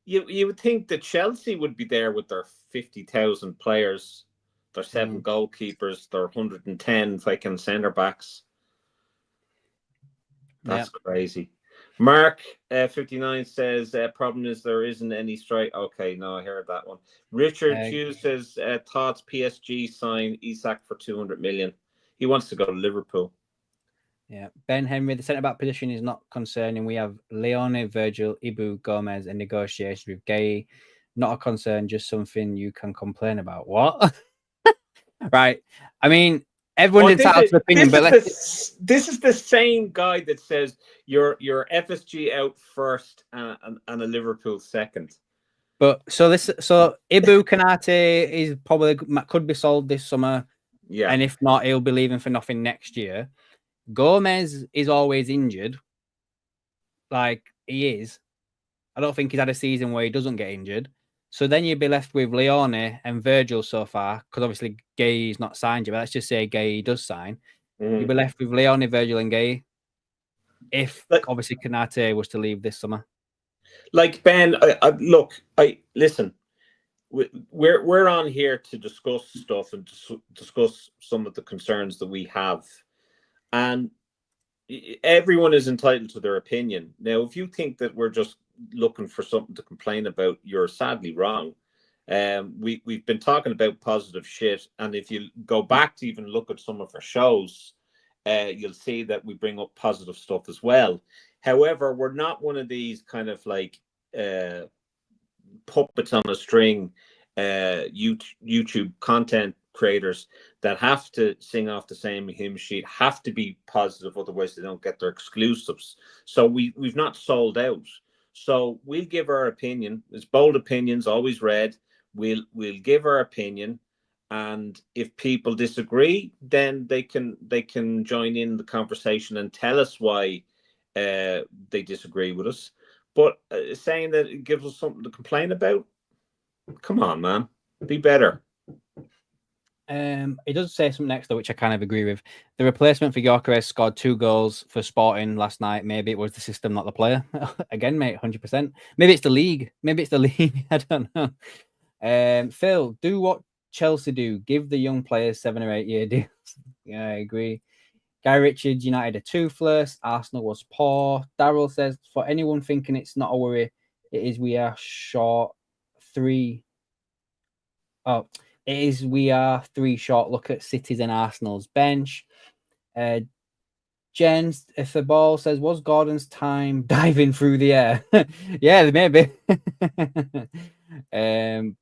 You would think that Chelsea would be there with their 50,000 players, their 7 goalkeepers, their 110 fucking centre backs. That's crazy. Mark 59 says problem is there isn't any strike. Okay, no, I heard that one. Richard Hughes says thoughts PSG sign Isak for 200 million. He wants to go to Liverpool. Yeah, Ben Henry, the centre back position is not concerning. We have Leone, Virgil, Ibu, Gomez, and negotiations with Gay. Not a concern, just something you can complain about. What? Right. I mean, everyone's entitled to opinion, but this is the same guy that says your FSG out first and a Liverpool second. But so Ibu Kanate is probably could be sold this summer. Yeah. And if not, he'll be leaving for nothing next year. Gomez is always injured. Like he is. I don't think he's had a season where he doesn't get injured. So then you'd be left with Leone and Virgil so far, because obviously Gay's not signed yet. But let's just say Gay does sign. You'd be left with Leone, Virgil, and Gay. If obviously Kanate was to leave this summer. Like Ben, listen. We're on here to discuss stuff and discuss some of the concerns that we have, and everyone is entitled to their opinion. Now, if you think that we're just looking for something to complain about, you're sadly wrong. We've been talking about positive shit, and if you go back to even look at some of our shows, you'll see that we bring up positive stuff as well. However, we're not one of these kind of like puppets on a string YouTube content creators that have to sing off the same hymn sheet, have to be positive, otherwise they don't get their exclusives. So we've not sold out. So we'll give our opinion. It's bold opinions, always read. We'll give our opinion, and if people disagree, then they can join in the conversation and tell us why they disagree with us. But saying that it gives us something to complain about, come on, man, be better. It does say something next though, which I kind of agree with. The replacement for Gyökeres scored 2 goals for Sporting last night. Maybe it was the system, not the player. Again, mate, 100%. Maybe it's the league. I don't know. Phil, do what Chelsea do. Give the young players 7 or 8 year deals. Yeah, I agree. Guy Richards, United are toothless. Arsenal was poor. Daryl says, for anyone thinking it's not a worry, it is we are short 3. Oh, it is we are 3 short. Look at City's and Arsenal's bench. Jens, if the ball says, was Gordon's time diving through the air? Yeah, maybe.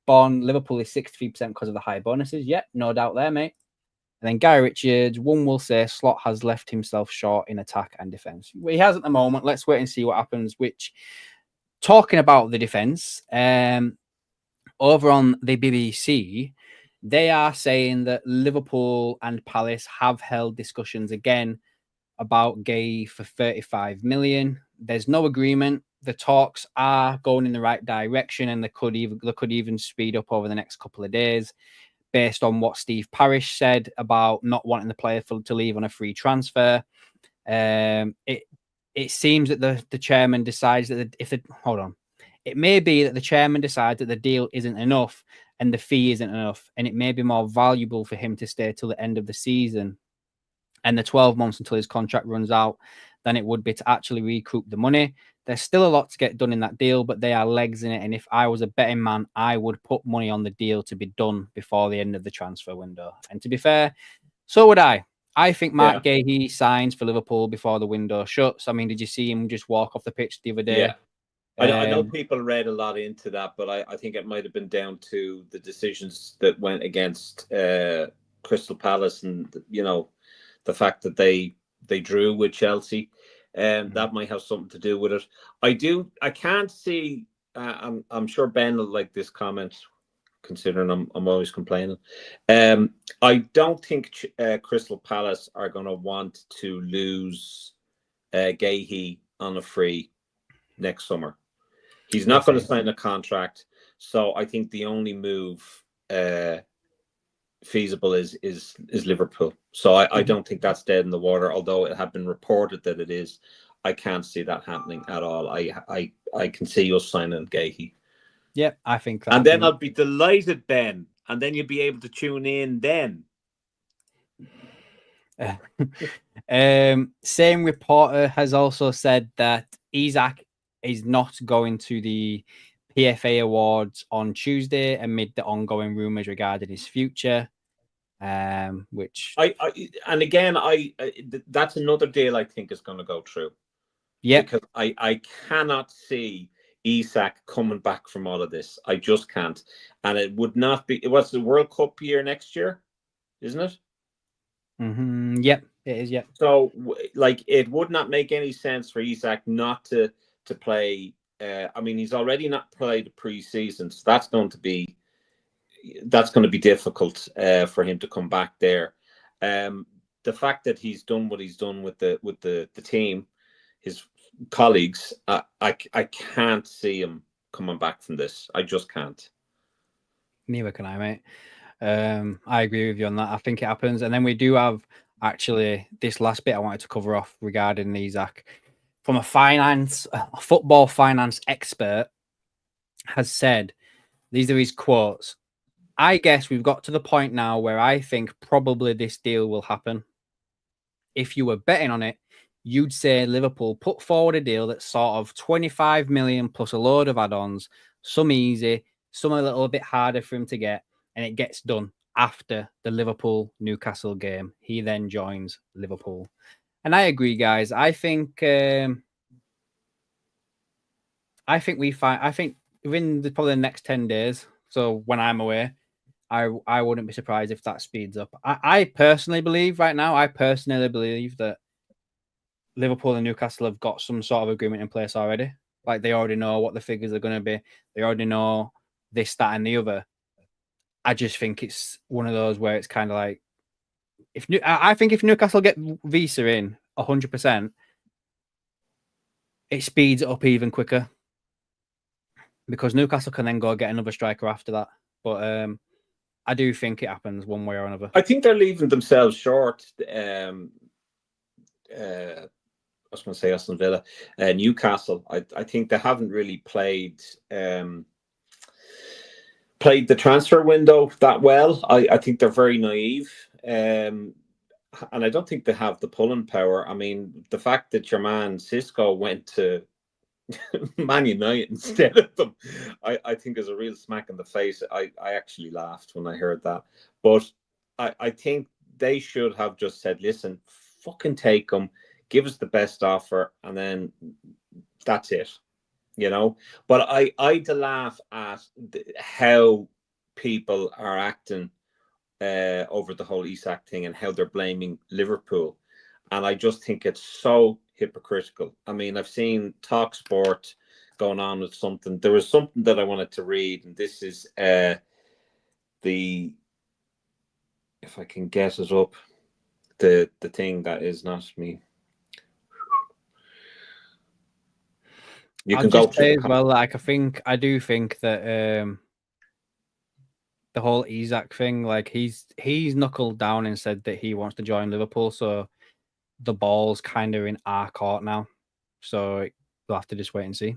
Bond, Liverpool is 63% because of the high bonuses. Yeah, no doubt there, mate. And then Guy Richards, one will say Slot has left himself short in attack and defence. Well, he has at the moment. Let's wait and see what happens. Which, talking about the defence, over on the BBC, they are saying that Liverpool and Palace have held discussions again about Gay for 35 million. There's no agreement. The talks are going in the right direction, and they could even speed up over the next couple of days, based on what Steve Parish said about not wanting the player to leave on a free transfer. It seems that the chairman decides that it may be that the chairman decides that the deal isn't enough and the fee isn't enough, and it may be more valuable for him to stay till the end of the season and the 12 months until his contract runs out than it would be to actually recoup the money. There's still a lot to get done in that deal, but there are legs in it. And if I was a betting man, I would put money on the deal to be done before the end of the transfer window. And to be fair, so would I. I think Mark Gahey signs for Liverpool before the window shuts. I mean, did you see him just walk off the pitch the other day? Yeah. I know people read a lot into that, but I think it might have been down to the decisions that went against Crystal Palace, and the fact that they drew with Chelsea, and that might have something to do with it. I can't see I'm sure Ben will like this comment, considering I'm always complaining. I don't think Crystal Palace are going to want to lose Gahey on a free next summer. He's not going to sign a contract, so I think the only move feasible is Liverpool. So I don't think that's dead in the water, although it had been reported that it is. I can't see that happening at all. I can see us signing Gahey. Yep, I think that. And then I'll be delighted, Ben. And then you'll be able to tune in then. Same reporter has also said that Isak is not going to the PFA Awards on Tuesday amid the ongoing rumours regarding his future. Which and again, that's another deal I think is going to go through. Yeah, because I cannot see Isak coming back from all of this. I just can't, and it would not be. What's the World Cup year next year, isn't it? Yep, it is. Yep. So, like, it would not make any sense for Isak not to play. I mean, he's already not played the preseason, so that's going to be difficult for him to come back there. The fact that he's done what he's done with the team, his colleagues, I can't see him coming back from this. I just can't. Neither can I, mate. I agree with you on that. I think it happens. And then we do have actually this last bit I wanted to cover off regarding Isak. From a football finance expert has said, these are his quotes. I guess we've got to the point now where I think probably this deal will happen. If you were betting on it, you'd say Liverpool put forward a deal that's sort of 25 million plus a load of add-ons, some easy, some a little bit harder for him to get, and it gets done after the Liverpool-Newcastle game. He then joins Liverpool. And I agree, guys. I think within probably the next 10 days, so when I'm away, I wouldn't be surprised if that speeds up. I personally believe right now, that Liverpool and Newcastle have got some sort of agreement in place already. Like, they already know what the figures are going to be. They already know this, that, and the other. I just think it's one of those where it's kind of like, I think if Newcastle get Visa in 100%, it speeds it up even quicker, because Newcastle can then go get another striker after that. But I do think it happens one way or another. I think they're leaving themselves short. I was going to say Aston Villa, Newcastle. I think they haven't really played the transfer window that well. I think they're very naive, and I don't think they have the pulling power. I mean, the fact that your man Xisco went to Man United instead of them, I think is a real smack in the face. I actually laughed when I heard that. But I think they should have just said, listen, fucking take them, give us the best offer, and then that's it. You know? But I'd laugh at how people are acting over the whole Isak thing and how they're blaming Liverpool. And I just think it's so hypocritical. I mean, I've seen TalkSport going on with something. There was something that I wanted to read, and this is if I can get it up, the thing that is not me. You can go say as well. Like, I do think that the whole Isak thing, like, he's knuckled down and said that he wants to join Liverpool. So the ball's kind of in our court now. So we'll have to just wait and see.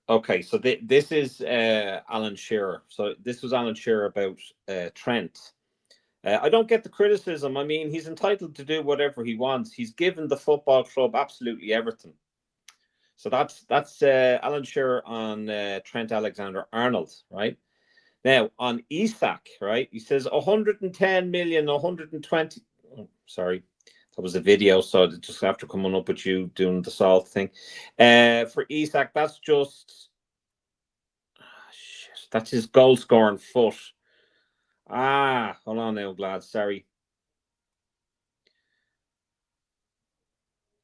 Okay, so this is Alan Shearer. So this was Alan Shearer about Trent. I don't get the criticism. I mean, he's entitled to do whatever he wants. He's given the football club absolutely everything. So that's Alan Shearer on Trent Alexander-Arnold, right? Now, on Isak, right, he says 110 million, 120. Oh, sorry, that was a video, so just after coming up with you doing the salt thing. For Isak, that's just shit. That's his goal scoring foot. Hold on now, Glad. Sorry.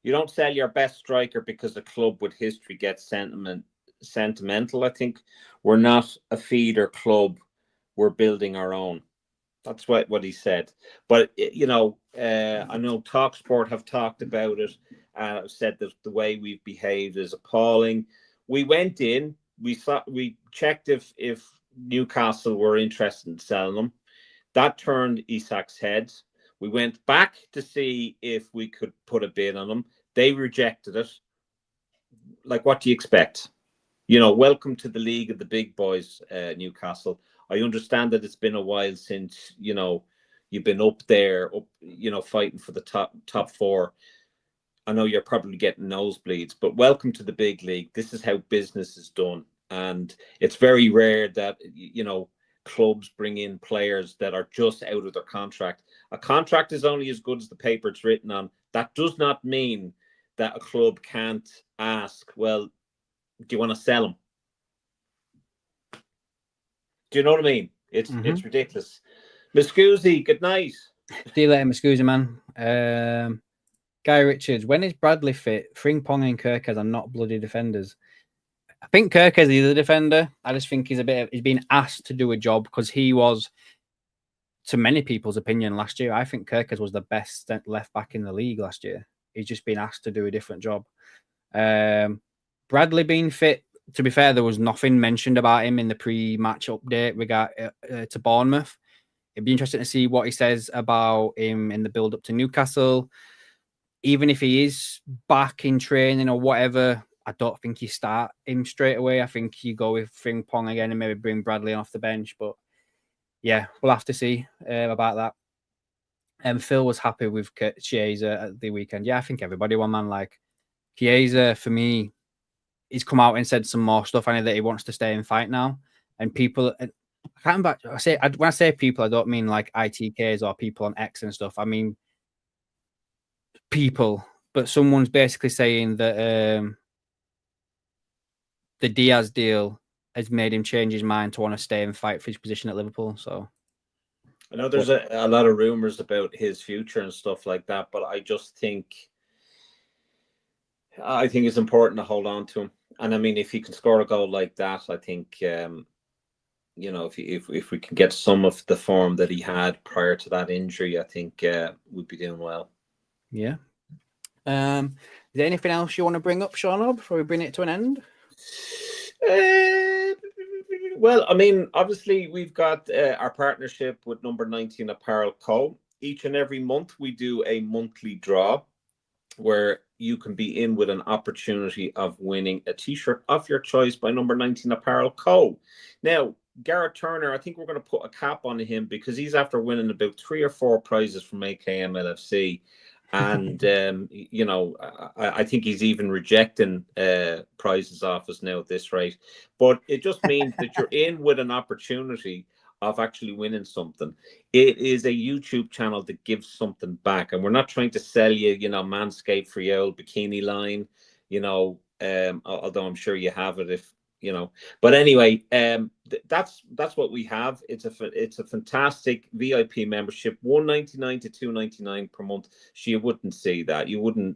You don't sell your best striker because a club with history gets sentiment sentimental. I think we're not a feeder club. We're building our own. That's what he said. But I know TalkSport have talked about it. Said that the way we've behaved is appalling. We went in. We checked if Newcastle were interested in selling them. That turned Isak's head. We went back to see if we could put a bid on them. They rejected it. Like, what do you expect? Welcome to the league of the big boys, Newcastle. I understand that it's been a while since, you've been up there, fighting for the top four. I know you're probably getting nosebleeds, but welcome to the big league. This is how business is done. And it's very rare that, clubs bring in players that are just out of their contract. A contract is only as good as the paper it's written on. That does not mean that a club can't ask, well, do you want to sell him? Do you know what I mean? It's ridiculous. Muscusi, good night. See you later, Muscusi, man. Guy Richards, when is Bradley fit? Frimpong and Kirkes are not bloody defenders. I think Kirkes is a defender. I just think he's been asked to do a job because he was, to many people's opinion, last year. I think Kirkes was the best left back in the league last year. He's just been asked to do a different job. Bradley being fit, to be fair, there was nothing mentioned about him in the pre-match update to Bournemouth. It'd be interesting to see what he says about him in the build-up to Newcastle. Even if he is back in training or whatever, I don't think you start him straight away. I think you go with Frimpong again and maybe bring Bradley off the bench. But yeah, we'll have to see about that. And Phil was happy with Chiesa at the weekend. Yeah, I think everybody won, man. Like, Chiesa, for me, he's come out and said some more stuff. I know that he wants to stay and fight now. And people, I can't remember, when I say people, I don't mean like ITKs or people on X and stuff. I mean people. But someone's basically saying that the Diaz deal has made him change his mind to want to stay and fight for his position at Liverpool. So I know there's a lot of rumors about his future and stuff like that, but I just think it's important to hold on to him. And I mean, if he can score a goal like that, I think if we can get some of the form that he had prior to that injury, I think we'd be doing well. Yeah. Is there anything else you want to bring up, Sean, before we bring it to an end? Well, I mean, obviously we've got our partnership with Number 19 Apparel Co. Each and every month we do a monthly draw where you can be in with an opportunity of winning a t-shirt of your choice by Number 19 Apparel Co. Now, Garrett Turner, I think we're going to put a cap on him because he's after winning about 3 or 4 prizes from AKM LFC. And, I think he's even rejecting prizes off us now at this rate. But it just means that you're in with an opportunity of actually winning something. It is a YouTube channel that gives something back. And we're not trying to sell you, Manscaped for your old bikini line, although I'm sure you have it if, But anyway, that's what we have. It's a fantastic VIP membership, $199 to $299 per month. So you wouldn't see that. You wouldn't,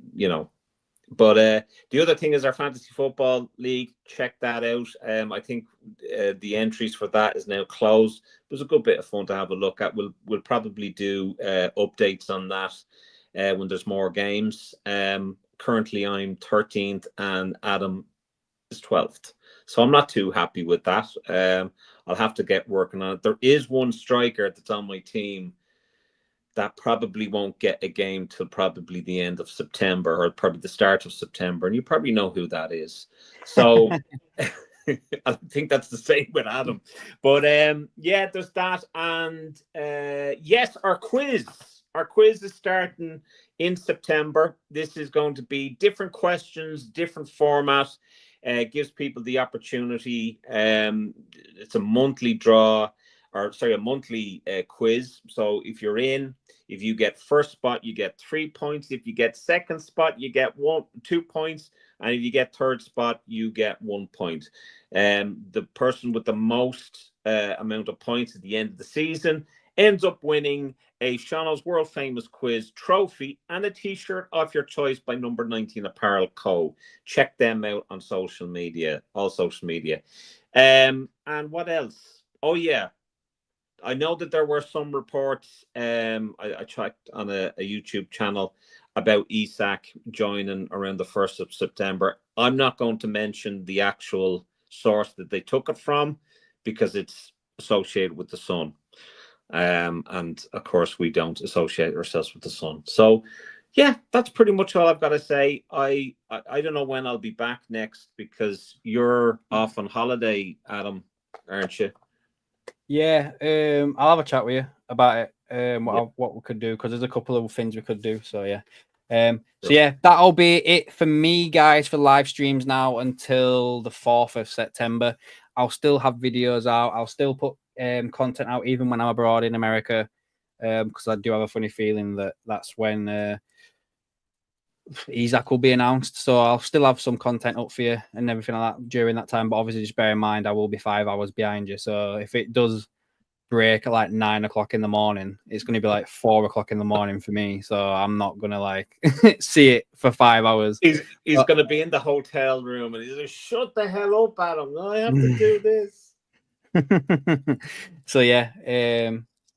But the other thing is our fantasy football league. Check that out. I think the entries for that is now closed. It was a good bit of fun to have a look at. We'll probably do updates on that when there's more games. Currently, I'm 13th and Adam is 12th. So I'm not too happy with that. I'll have to get working on it. There is one striker that's on my team that probably won't get a game till probably the end of September or probably the start of September. And you probably know who that is. So I think that's the same with Adam. But there's that. And yes, our quiz. Our quiz is starting in September. This is going to be different questions, different format. Gives people the opportunity. It's a monthly draw, a monthly quiz. So if you're in, if you get first spot, you get 3 points. If you get second spot, you get 2 points. And if you get third spot, you get 1 point. The person with the most amount of points at the end of the season ends up winning a Shauno's world famous quiz trophy and a t-shirt of your choice by Number 19 Apparel Co. Check them out on social media, all social media. And what else? Oh yeah, I know that there were some reports. I checked on a YouTube channel about Isak joining around the 1st of September. I'm not going to mention the actual source that they took it from because it's associated with the Sun. And of course, we don't associate ourselves with the Sun. So, yeah, that's pretty much all I've got to say. I don't know when I'll be back next because you're off on holiday, Adam, aren't you? Yeah, I'll have a chat with you about it. What we could do because there's a couple of things we could do. So yeah, so yeah, that'll be it for me, guys, for live streams now until the 4th of September. I'll still have videos out. I'll still put content out even when I'm abroad in America, because I do have a funny feeling that that's when Isak will be announced. So I'll still have some content up for you and everything like that during that time. But obviously, just bear in mind I will be 5 hours behind you. So if it does break at like 9 o'clock in the morning, it's going to be like 4 o'clock in the morning for me. So I'm not going to like see it for 5 hours. He's going to be in the hotel room and he's like, shut the hell up, Adam. I have to do this. So yeah,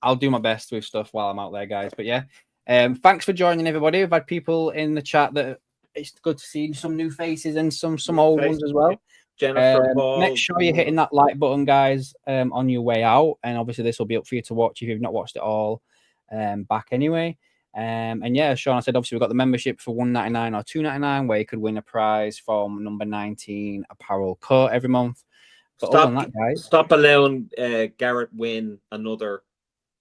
I'll do my best with stuff while I'm out there, guys. But yeah, thanks for joining, everybody. We've had people in the chat that it's good to see some new faces and some old ones as well. Jennifer Ball. Make sure you're hitting that like button, guys, on your way out. And obviously, this will be up for you to watch if you've not watched it all back anyway. And yeah, Sean, said obviously we've got the membership for $1.99 or $2.99 where you could win a prize from Number 19 Apparel Co. every month. But other than that, guys, stop allowing Garrett win another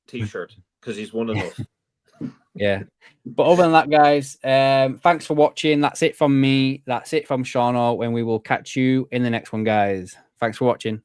t-shirt because he's won enough. Yeah. But other than that, guys, thanks for watching. That's it from me. That's it from Shauno. And we will catch you in the next one, guys. Thanks for watching.